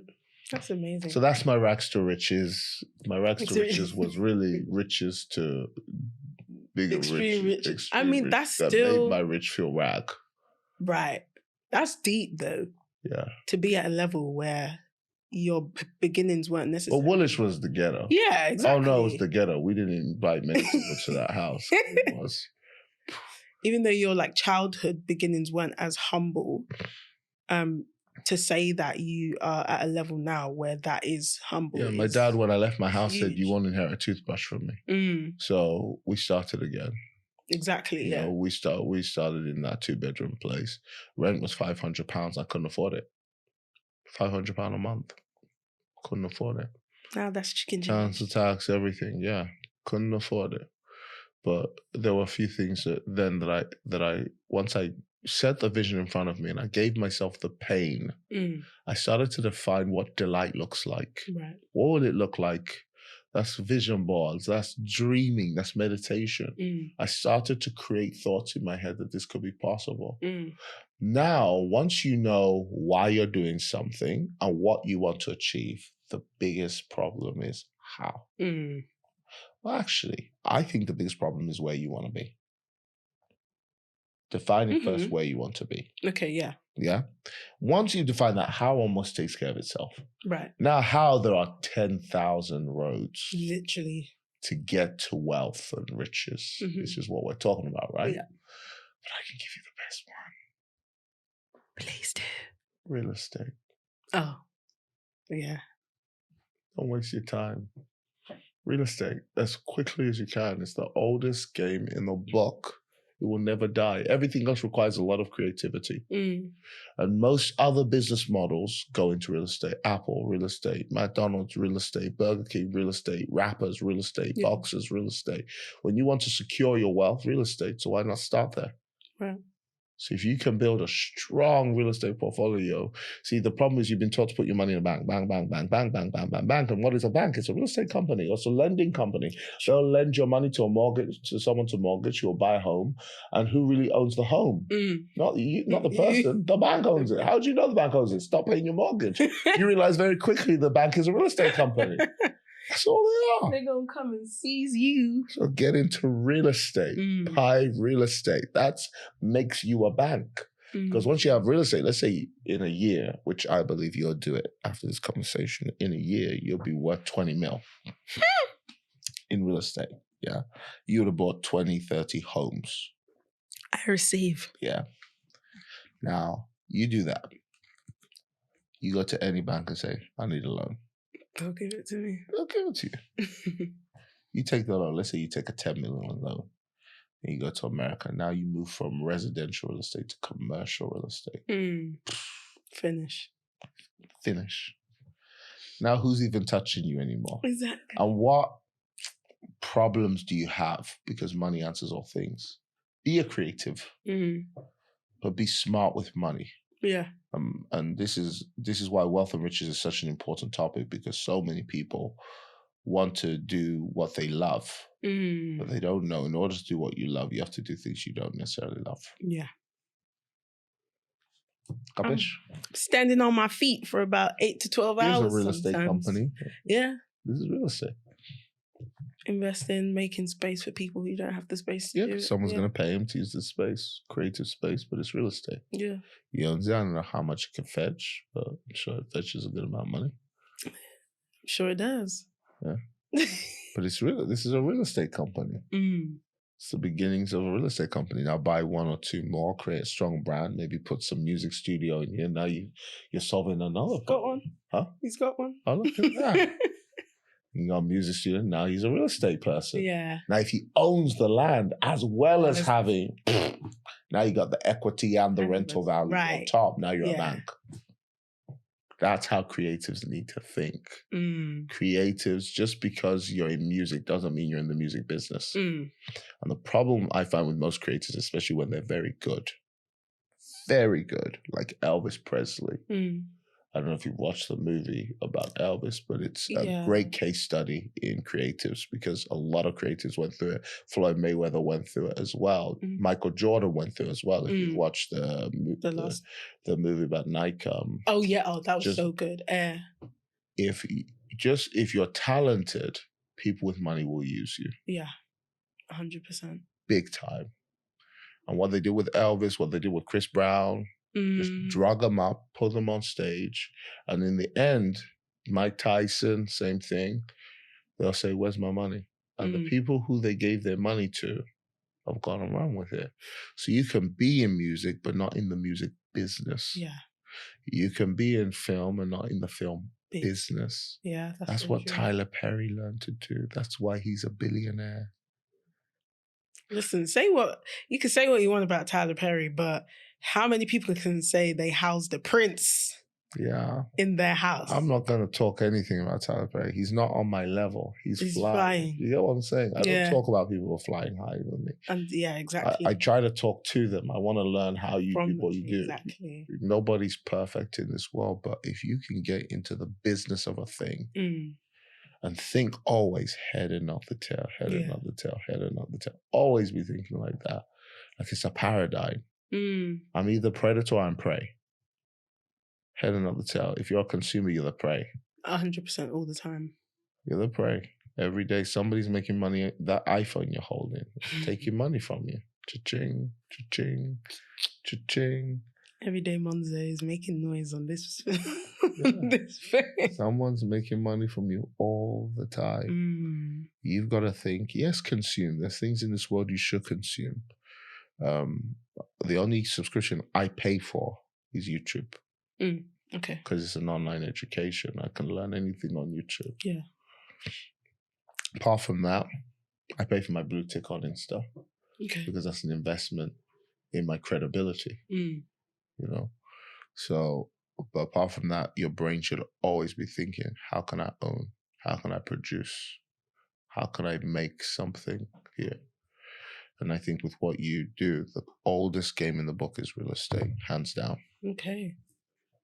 That's amazing. So that's my rags to riches. My rags to riches was really riches to bigger rich. I mean, that's that still... made my rich feel rag. Right. That's deep, though. Yeah. To be at a level where your beginnings weren't necessary. But Woolwich was the ghetto. Yeah, exactly. Oh, no, it was the ghetto. We didn't invite many people to that house. It was... even though your like childhood beginnings weren't as humble, to say that you are at a level now where that is humble. Yeah, my dad, when I left my house, said, huge. "You won't inherit a toothbrush from me." So we started again. Exactly. You know, we started in that 2-bedroom place. Rent was £500. I couldn't afford it. £500 a month. Couldn't afford it. Now that's chicken Council tax, everything. Yeah, couldn't afford it. But there were a few things that I once I set the vision in front of me and I gave myself the pain. I started to define what delight looks like. Right. What would it look like? That's vision boards. That's dreaming. That's meditation. I started to create thoughts in my head that this could be possible. Now, once you know why you're doing something and what you want to achieve, the biggest problem is how. Well, actually, I think the biggest problem is where you want to be. Define it first where you want to be. Okay, yeah. Yeah? Once you define that, how almost takes care of itself. Right. Now, how there are 10,000 roads. Literally. To get to wealth and riches. This is what we're talking about, right? Yeah. But I can give you the best one. Please do. Real estate. Oh, yeah. Don't waste your time. Real estate, as quickly as you can. It's the oldest game in the book. It will never die. Everything else requires a lot of creativity. And most other business models go into real estate. Apple, real estate. McDonald's, real estate. Burger King, real estate. Rappers, real estate. Boxers, real estate. When you want to secure your wealth, real estate. So why not start there? Right. So if you can build a strong real estate portfolio, see, the problem is you've been taught to put your money in a bank, bang, bang, bang, bang, bang, bang, bang, bang. And what is a bank? It's a real estate company or it's a lending company. They'll lend your money to someone to mortgage, you'll buy a home. And who really owns the home? Not the person. The bank owns it. How do you know the bank owns it? Stop paying your mortgage. You realize very quickly the bank is a real estate company. That's all they are. They're going to come and seize you. So get into real estate. Buy real estate. That makes you a bank. Because once you have real estate, let's say in a year, which I believe you'll do it after this conversation, in a year, you'll be worth 20 mil in real estate. Yeah. You would have bought 20, 30 homes. I receive. Yeah. Now, you do that. You go to any bank and say, I need a loan. They'll give it to me. They'll give it to you. You take the loan. Let's say you take a 10 million loan. And you go to America. Now you move from residential real estate to commercial real estate. Finish. Now who's even touching you anymore? Exactly. And what problems do you have? Because money answers all things. Be a creative. But be smart with money. Yeah. And this is why wealth and riches is such an important topic, because so many people want to do what they love, but they don't know. In order to do what you love, you have to do things you don't necessarily love. Yeah. Capish? Standing on my feet for about 8 to 12 hours. Here's a real estate company. Yeah. This is real estate. Invest in making space for people who don't have the space to do it. Someone's going to pay him to use the space, creative space, but it's real estate. Yeah. He owns it. I don't know how much it can fetch, but I'm sure it fetches a good amount of money. I'm sure it does. Yeah. But it's real. This is a real estate company. It's the beginnings of a real estate company. Now buy 1 or 2 more, create a strong brand, maybe put some music studio in here. Now you're solving another He's got one. Huh? He's got one. Oh, look at that. You got a music student, now he's a real estate person. Yeah. Now, if he owns the land as well as having, now you got the equity and the rental value on top. Now you're a bank. That's how creatives need to think. Creatives, just because you're in music doesn't mean you're in the music business. And the problem I find with most creatives, especially when they're very good, like Elvis Presley. I don't know if you've watched the movie about Elvis, but it's a great case study in creatives, because a lot of creatives went through it. Floyd Mayweather went through it as well. Michael Jordan went through it as well. If you've watched the movie about Nike. That was so good. If you're talented, people with money will use you. Yeah, 100%. Big time. And what they did with Elvis, what they did with Chris Brown, just drug them up, put them on stage. And in the end, Mike Tyson, same thing. They'll say, where's my money? And the people who they gave their money to I've gone and run with it. So you can be in music, but not in the music business. Yeah. You can be in film and not in the film business. Yeah, that's what true. Tyler Perry learned to do. That's why he's a billionaire. Listen, you can say what you want about Tyler Perry, but how many people can say they housed the prince? Yeah. In their house. I'm not going to talk anything about Tyler Perry. He's not on my level. He's flying. You know what I'm saying? I don't talk about people who are flying higher than me. And yeah, exactly. I try to talk to them. I want to learn how you do what you do. Exactly. Nobody's perfect in this world, but if you can get into the business of a thing and think always head and not the tail, head and not the tail, head and not the tail. Always be thinking like that. Like it's a paradigm. I'm either predator or I'm prey. Head and not the tail. If you're a consumer, you're the prey. 100% all the time. You're the prey. Every day somebody's making money. That iPhone you're holding, taking money from you. Cha-ching, cha-ching, cha-ching. Every day Monzo is making noise on this, this thing. Someone's making money from you all the time. You've got to think, yes, consume. There's things in this world you should consume. The only subscription I pay for is YouTube. Okay. Because it's an online education. I can learn anything on YouTube. Yeah. Apart from that, I pay for my blue tick on Insta. Okay. Because that's an investment in my credibility. You know? So, but apart from that, your brain should always be thinking, how can I own? How can I produce? How can I make something here? And I think with what you do, the oldest game in the book is real estate, hands down. Okay.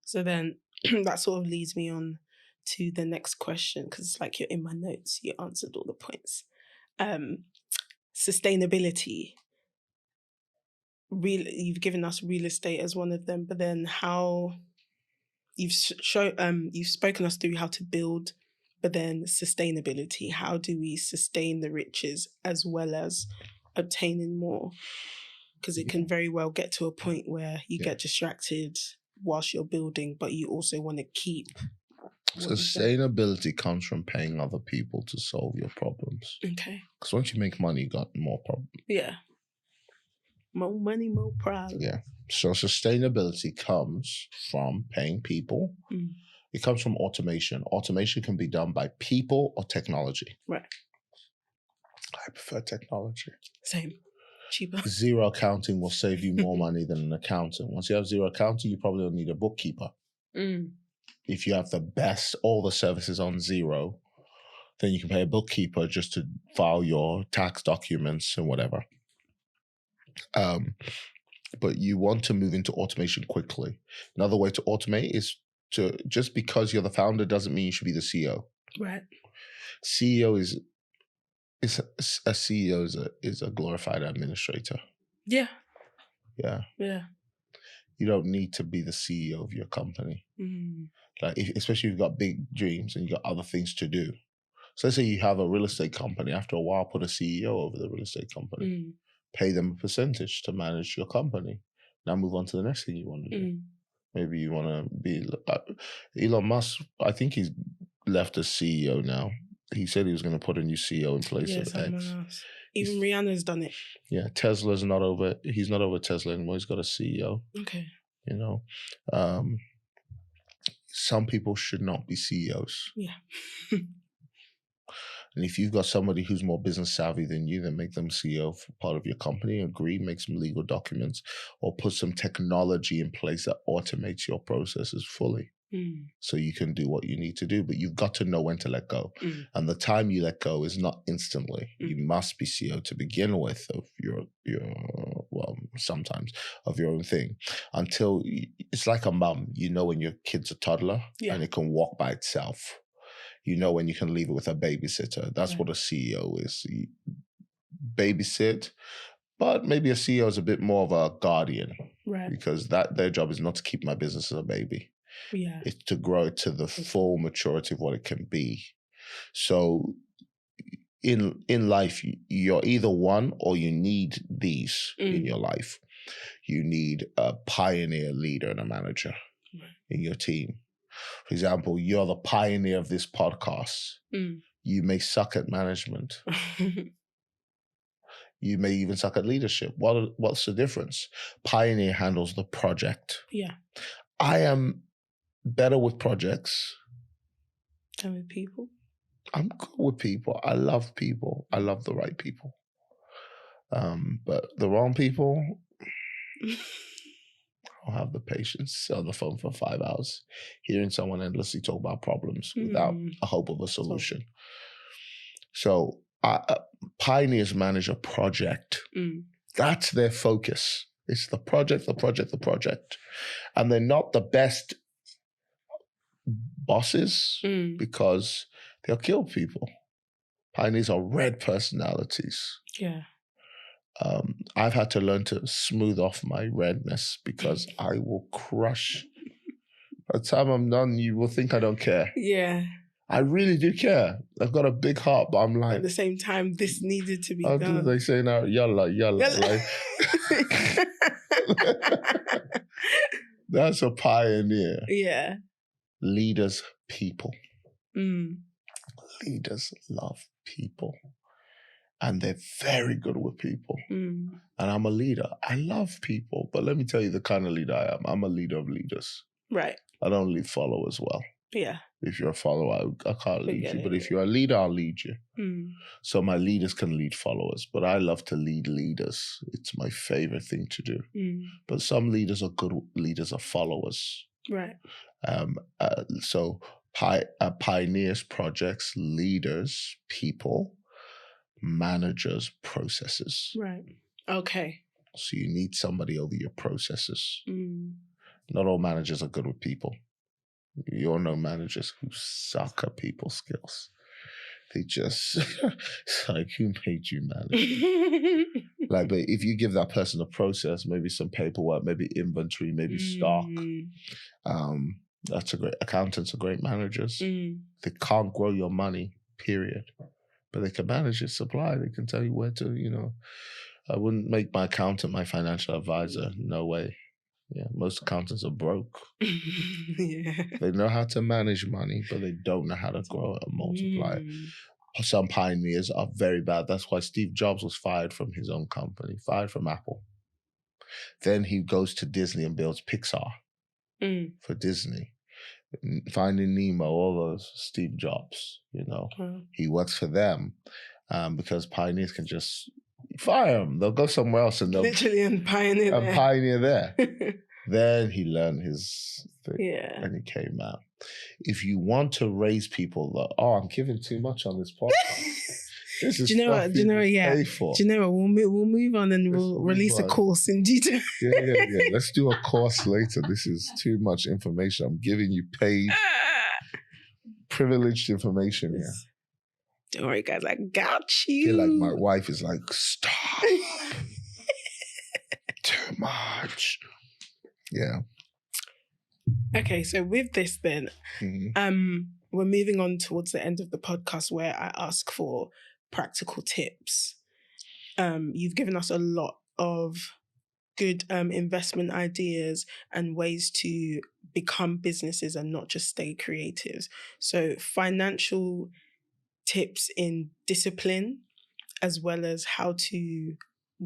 So then that sort of leads me on to the next question, because it's like you're in my notes, you answered all the points. Sustainability. You've given us real estate as one of them, but then how you've spoken us through how to build, but then sustainability. How do we sustain the riches as well as obtaining more? Because it can very well get to a point where you get distracted whilst you're building, but you also want to keep. Sustainability comes from paying other people to solve your problems. Okay. Because once you make money, you got more problems. Yeah. More money, more problems. Yeah. So sustainability comes from paying people. It comes from automation. Automation can be done by people or technology. Right. I prefer technology. Same. Cheaper. Zero accounting will save you more money than an accountant. Once you have zero accounting, you probably don't need a bookkeeper. If you have all the services on zero, then you can pay a bookkeeper just to file your tax documents and whatever. But you want to move into automation quickly. Another way to automate is just because you're the founder doesn't mean you should be the CEO. Right. CEO is a glorified administrator. Yeah. Yeah. Yeah. You don't need to be the CEO of your company. Like, especially if you've got big dreams and you've got other things to do. So let's say you have a real estate company. After a while, put a CEO over the real estate company. Pay them a percentage to manage your company. Now move on to the next thing you want to do. Maybe you want to be Elon Musk. I think he's left as CEO now. He said he was going to put a new CEO in place of X. Even Rihanna's done it. Yeah, Tesla's not over. He's not over Tesla anymore. He's got a CEO. Okay. You know, some people should not be CEOs. Yeah. And if you've got somebody who's more business savvy than you, then make them CEO for part of your company. Agree, make some legal documents, or put some technology in place that automates your processes fully. So you can do what you need to do, but you've got to know when to let go. And the time you let go is not instantly. You must be CEO to begin with of sometimes of your own thing. Until it's like a mum, when your kid's a toddler and it can walk by itself. When you can leave it with a babysitter. That's what a CEO is. You babysit, but maybe a CEO is a bit more of a guardian. Right. Because their job is not to keep my business as a baby. Yeah. It's to grow it to the full maturity of what it can be. So in life, you're either one or you need these in your life. You need a pioneer leader and a manager in your team. For example, you're the pioneer of this podcast. You may suck at management. You may even suck at leadership. What's the difference? Pioneer handles the project. Yeah. I am better with projects. And with people? I'm good with people. I love people. I love the right people. But the wrong people, I don't have the patience to sit on the phone for 5 hours, hearing someone endlessly talk about problems without a hope of a solution. So pioneers manage a project. That's their focus. It's the project, the project, the project. And they're not the best bosses because they'll kill people. Pioneers are red personalities. Yeah. I've had to learn to smooth off my redness because I will crush. By the time I'm done, you will think I don't care. Yeah. I really do care. I've got a big heart, but I'm like... At the same time, this needed to be done. How do they say now? Yalla. Like, that's a pioneer. Yeah. Leaders, people. Leaders love people. And they're very good with people. And I'm a leader. I love people. But let me tell you the kind of leader I am. I'm a leader of leaders. Right. I don't lead followers well. Yeah. If you're a follower, I can't lead you. But if you're a leader, I'll lead you. So my leaders can lead followers. But I love to lead leaders. It's my favorite thing to do. But some leaders are good leaders are followers. Right. So pioneers, projects, leaders, people, managers, processes. Right. Okay. So you need somebody over your processes. Not all managers are good with people. You all know managers who suck at people skills. They just, it's like, who made you manage? Like, but if you give that person a process, maybe some paperwork, maybe inventory, maybe stock, that's a great, accountants are great managers. They can't grow your money, period. But they can manage your supply. They can tell you where to, I wouldn't make my accountant my financial advisor. No way. Yeah, most accountants are broke. Yeah. They know how to manage money, but they don't know how to grow it and multiply it. Some pioneers are very bad. That's why Steve Jobs was fired from his own company, fired from Apple. Then he goes to Disney and builds Pixar for Disney. Finding Nemo, all those Steve Jobs, he works for them because pioneers can just fire him. They'll go somewhere else and they'll literally and pioneer there. Then he learned his thing and he came out. If you want to raise people, I'm giving too much on this podcast. This is do you know what? Yeah. Do you know what? We'll move on and we'll release a course in detail. Yeah. Let's do a course later. This is too much information. I'm giving you paid, privileged information here. Don't worry, guys. I got you. I feel like my wife is like, stop. Too much. Yeah. Okay, so with this then, we're moving on towards the end of the podcast where I ask for practical tips. You've given us a lot of good investment ideas and ways to become businesses and not just stay creatives. So financial tips in discipline, as well as how to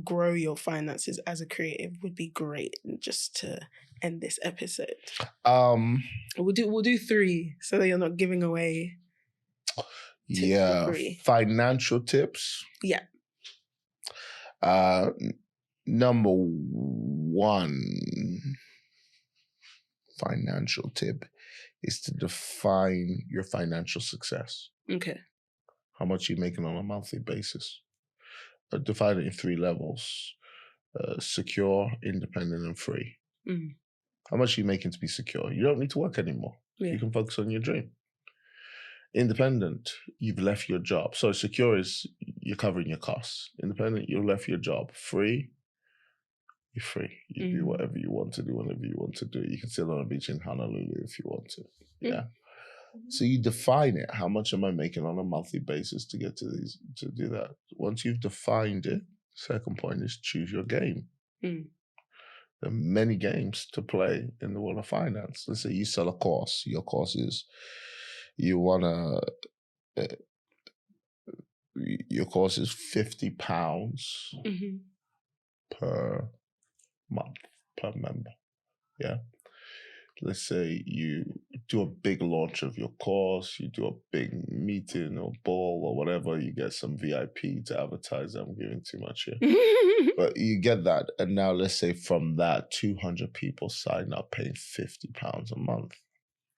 grow your finances as a creative would be great. And just to end this episode, we'll do 3 so that you're not giving away tips. Financial tips. Yeah. Number 1 financial tip is to define your financial success. Okay. How much you're making on a monthly basis. Divide it in 3 levels. Secure, independent, and free. How much are you making to be secure? You don't need to work anymore. You can focus on your dream. Independent, you've left your job. So secure is you're covering your costs. Independent, you left your job. Free, you're free. You do whatever you want to do whenever you want to do it. You can sit on a beach in Honolulu if you want to. Yeah. So you define it. How much am I making on a monthly basis to get to do that? Once you've defined it, second point is choose your game. There are many games to play in the world of finance. Let's say you sell a course. Your course is you want to your course is £50 per month, per member. Yeah. Let's say you do a big launch of your course, you do a big meeting or ball or whatever, you get some VIP to advertise. I'm giving too much here. But you get that. And now let's say from that, 200 people sign up paying £50 a month.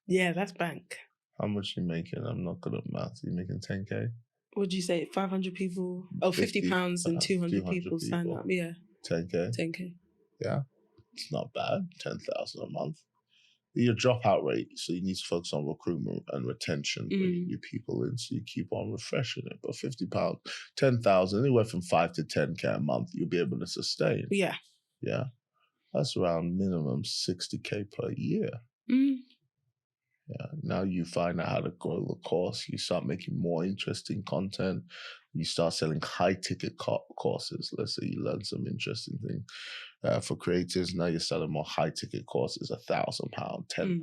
Yeah, that's bank. How much are you making? I'm not good at math. You're making 10K? What do you say? 500 people? Oh, £50 and 200 people sign up. Yeah. 10K? 10K. Yeah. It's not bad. 10,000 a month. Your dropout rate, so you need to focus on recruitment and retention, bringing new people in, so you keep on refreshing it. But £50, 10,000, anywhere from 5 to 10K a month, you'll be able to sustain. Yeah. Yeah. That's around minimum 60K per year. Yeah. Now you find out how to grow the course. You start making more interesting content. You start selling high-ticket courses. Let's say you learn some interesting things for creators. Now you're selling more high-ticket courses, £1,000, £10,000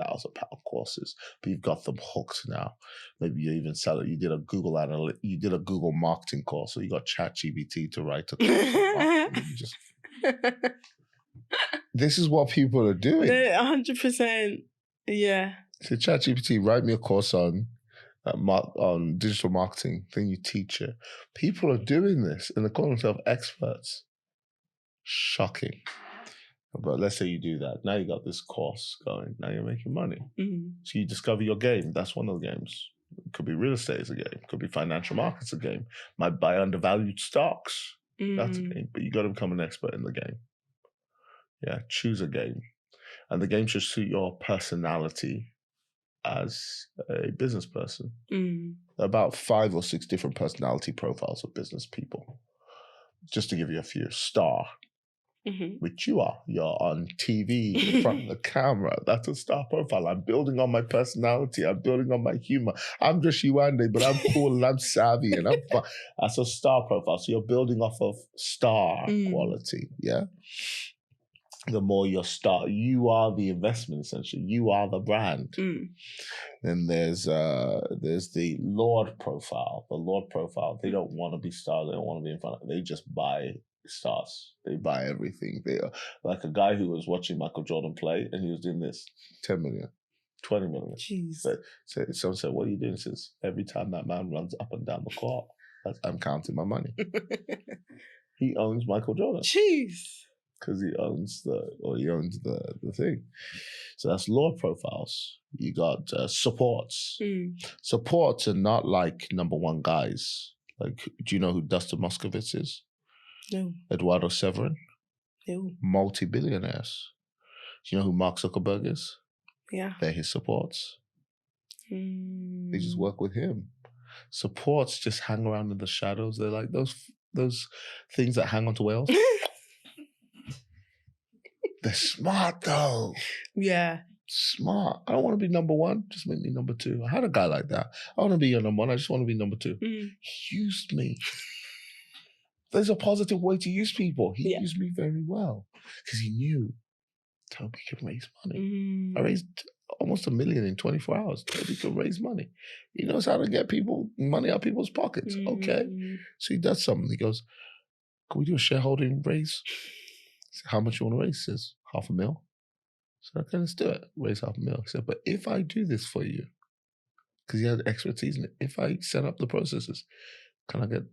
courses. But you've got them hooked now. Maybe you even sell it. You did a Google marketing course, so you got ChatGPT to write a course. This is what people are doing. 100%. Yeah. So ChatGPT, write me a course on digital marketing. Then you teach it. People are doing this and they're calling themselves experts. Shocking. But let's say you do that. Now you got this course going. Now you're making money. So you discover your game. That's one of the games. It could be real estate as a game. It could be financial markets a game. Might buy undervalued stocks. That's a game. But you got to become an expert in the game. Yeah, choose a game. And the game should suit your personality as a business person. About 5 or 6 different personality profiles of business people. Just to give you a few. Star, which you are. You're on TV in front of the camera. That's a star profile. I'm building on my personality. I'm building on my humor. I'm just Yuande, but I'm cool and I'm savvy and I'm fun. That's a star profile. So you're building off of star quality. Yeah. The more your star, you are the investment essentially. You are the brand. Then there's the Lord profile. The Lord profile. They don't want to be stars. They don't want to be in front of. They just buy stars. They buy everything. They are like a guy who was watching Michael Jordan play and he was doing this. 10 million, 20 million. Jeez. So someone said, "What are you doing?" He says, "Every time that man runs up and down the court, I'm counting my money." He owns Michael Jordan. Jeez. Because he owns the thing. So that's Lord profiles. You got supports. Supports are not like number one guys. Like, do you know who Dustin Moskovitz is? No. Eduardo Severin? No. Multi-billionaires. Do you know who Mark Zuckerberg is? Yeah. They're his supports. They just work with him. Supports just hang around in the shadows. They're like those things that hang onto whales. They're smart though. Yeah. Smart. I don't want to be number one. Just make me number 2. I had a guy like that. I want to be your number 1. I just want to be number 2. He used me. There's a positive way to use people. He used me very well because he knew Tobi can raise money. I raised almost $1 million in 24 hours. Tobi can raise money. He knows how to get money out of people's pockets. Okay. So he does something. He goes, "Can we do a shareholding raise?" I said, "How much you want to raise?" He says, $500,000. I said, "Okay, let's do it. Raise $500,000. He said, "But if I do this for you," because he had expertise in it, "if I set up the processes, can I get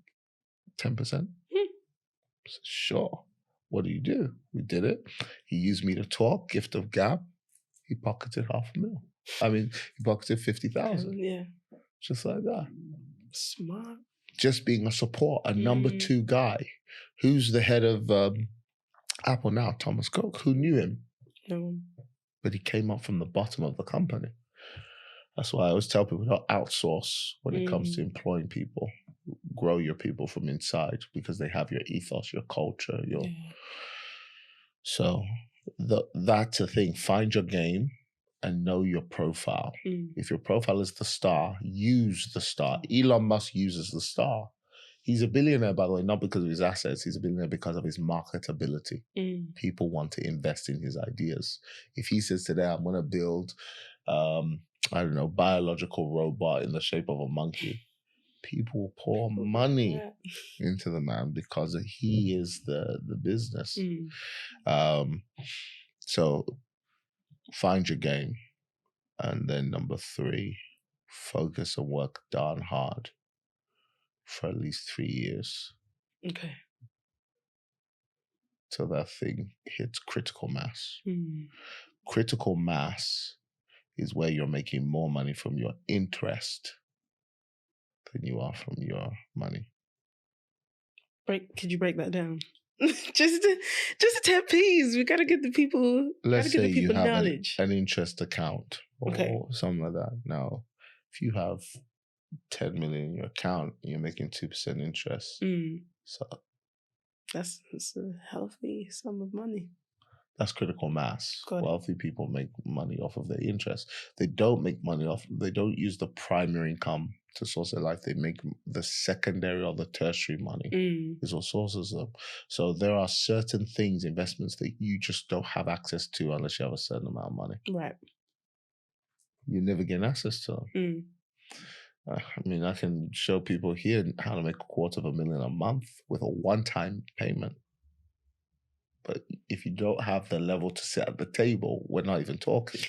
10%? I said, "Sure." "What do you do?" We did it. He used me to talk, gift of gab. He pocketed $500,000. I mean, he pocketed 50,000. Yeah. Just like that. Smart. Just being a support, a number 2 guy. Who's the head of Apple now? Thomas Cook. Who knew him? No one. But he came up from the bottom of the company. That's why I always tell people don't outsource when it comes to employing people. Grow your people from inside because they have your ethos, your culture. So that's the thing. Find your game and know your profile. If your profile is the star, use the star. Elon Musk uses the star. He's a billionaire, by the way, not because of his assets. He's a billionaire because of his marketability. People want to invest in his ideas. If he says today, "I'm going to build, biological robot in the shape of a monkey," people will pour money into the man because he is the business. So find your game. And then number 3, focus and work darn hard for at least 3 years. Okay. So that thing hits critical mass. Critical mass is where you're making more money from your interest than you are from your money. Could you break that down? just a tip, please. We gotta give the people. Let's say you have knowledge. An interest account or something like that. Now, if you have 10 million in your account, and you're making 2% interest. So that's a healthy sum of money. That's critical mass. Wealthy people make money off of their interest. They don't use the primary income to source their life. They make the secondary or the tertiary money is what sources them. So there are certain things, investments that you just don't have access to unless you have a certain amount of money. Right. You never get access to them. I mean, I can show people here how to make $250,000 a month with a one-time payment. But if you don't have the level to sit at the table, we're not even talking.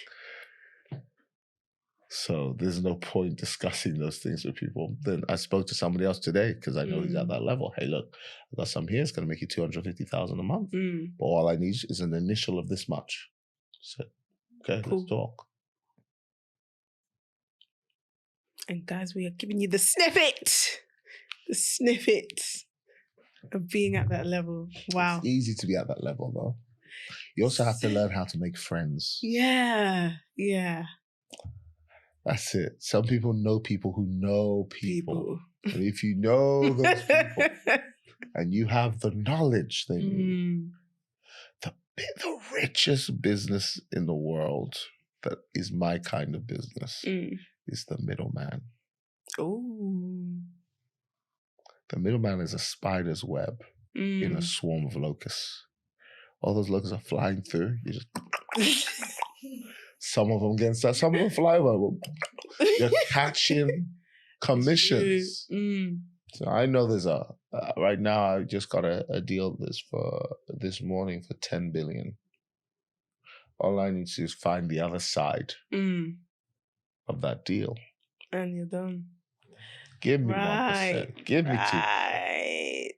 So there's no point discussing those things with people. Then I spoke to somebody else today because I know he's at that level. Hey, look, I've got some here. It's going to make you $250,000 a month. But all I need is an initial of this much. So, okay, Let's talk. And guys, we are giving you the snippet of being at that level. Wow. It's easy to be at that level, though. You also have to learn how to make friends. Yeah. That's it. Some people know people who know people. And if you know those people and you have the knowledge they need, the richest business in the world that is my kind of business is the middleman. Oh. The middleman is a spider's web in a swarm of locusts. All those locusts are flying through. You just some of them getting stuck, some of them fly over. You're catching commissions. So I know there's right now I just got a deal this morning for 10 billion. All I need to do is find the other side of that deal. And you're done. Give me 1%. Give me 2%.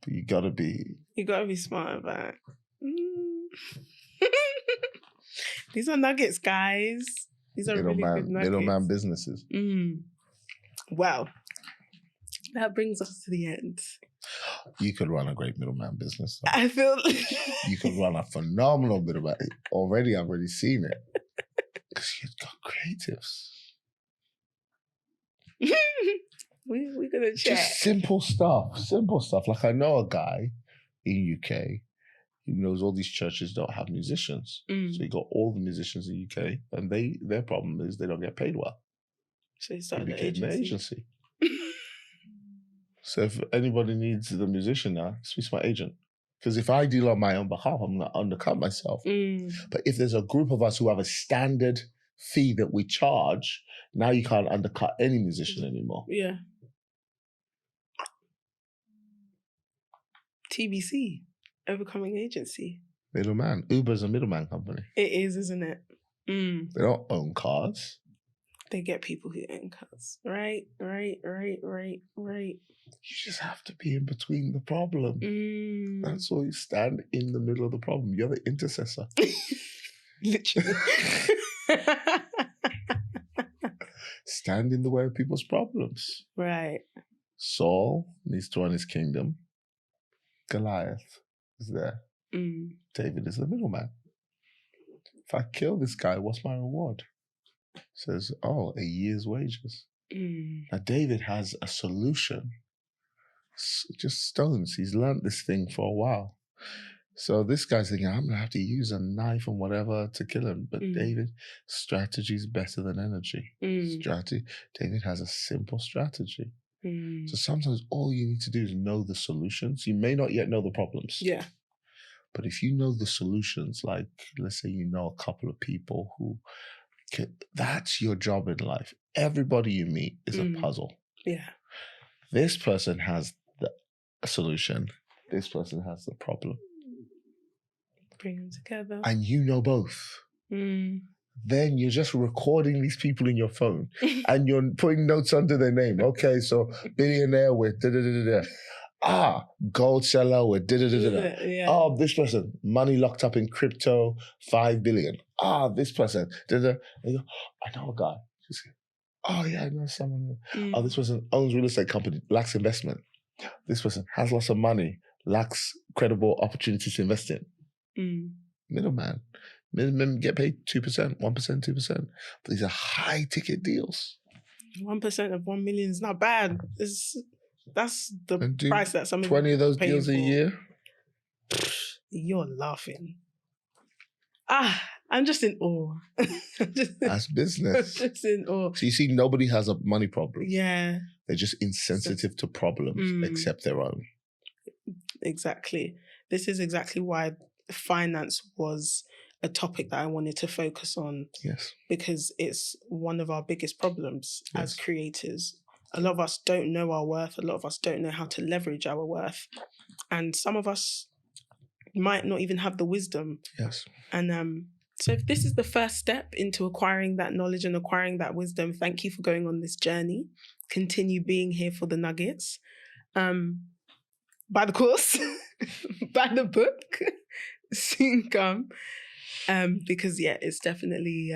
But you gotta be smart about it. These are nuggets, guys. These are really good nuggets. Middleman businesses. Wow. That brings us to the end. You could run a great middleman business. I feel you could run a phenomenal middleman. I've already seen it. Because you've got creatives. We're gonna check. Just simple stuff. Like I know a guy in UK who knows all these churches don't have musicians. So he got all the musicians in UK, and their problem is they don't get paid well. So he started an agency. So if anybody needs the musician now, speak to my agent. Because if I deal on my own behalf, I'm going to undercut myself. But if there's a group of us who have a standard fee that we charge, now you can't undercut any musician anymore. Yeah. TBC, Overcoming Agency. Middleman. Uber's a middleman company. It is, isn't it? They don't own cars. They get people who own cars. Right. You just have to be in between the problem. That's all. You stand in the middle of the problem. You're the intercessor. Literally. Stand in the way of people's problems. Right. Saul needs to run his kingdom. Goliath is there. David is the middleman. If I kill this guy, what's my reward? Says, a year's wages. Now David has a solution. Just stones. He's learned this thing for a while. So this guy's thinking, I'm going to have to use a knife and whatever to kill him. But David, strategy is better than energy. David has a simple strategy. So sometimes all you need to do is know the solutions. You may not yet know the problems. Yeah. But if you know the solutions, like let's say you know a couple of people who that's your job in life. Everybody you meet is a puzzle. Yeah. This person has the solution. This person has the problem. Bring them together. And you know both. Then you're just recording these people in your phone and you're putting notes under their name. Okay, so billionaire with da-da-da-da-da. Gold seller with da-da-da-da-da. Yeah. This person, money locked up in crypto, 5 billion. This person, da-da. And you go, I know a guy. Yeah, I know someone. This person owns real estate company, lacks investment. This person has lots of money, lacks credible opportunities to invest in. Middleman. Minimum get paid 2%, 1%, 2%. But these are high ticket deals. 1% of 1 million is not bad. That's the price that some 20 of those deals a year. You're laughing. I'm just in awe. That's business. I'm just in awe. So you see, nobody has a money problem. Yeah. They're just insensitive to problems except their own. Exactly. This is exactly why finance was a topic that I wanted to focus on. Yes. Because it's one of our biggest problems as creators. A lot of us don't know our worth. A lot of us don't know how to leverage our worth. And some of us might not even have the wisdom. Yes. And so if this is the first step into acquiring that knowledge and acquiring that wisdom, thank you for going on this journey. Continue being here for the nuggets. Buy the course, buy the book, soon come. Because it's definitely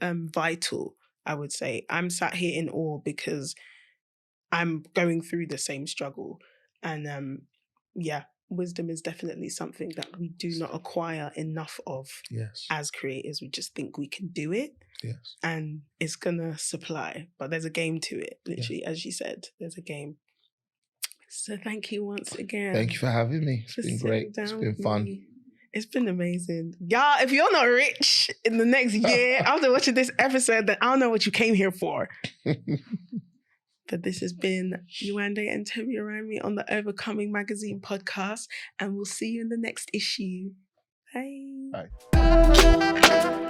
vital, I would say. I'm sat here in awe because I'm going through the same struggle. And wisdom is definitely something that we do not acquire enough of as creators. We just think we can do it. Yes. And it's gonna supply. But there's a game to it, literally, as you said. There's a game. So thank you once again. Thank you for having me. It's been great. It's been fun. It's been amazing. Y'all, if you're not rich in the next year after watching this episode, then I don't know what you came here for. But this has been Yewande and Tobi Arayomi on the Overcoming Magazine podcast. And we'll see you in the next issue. Bye. Bye.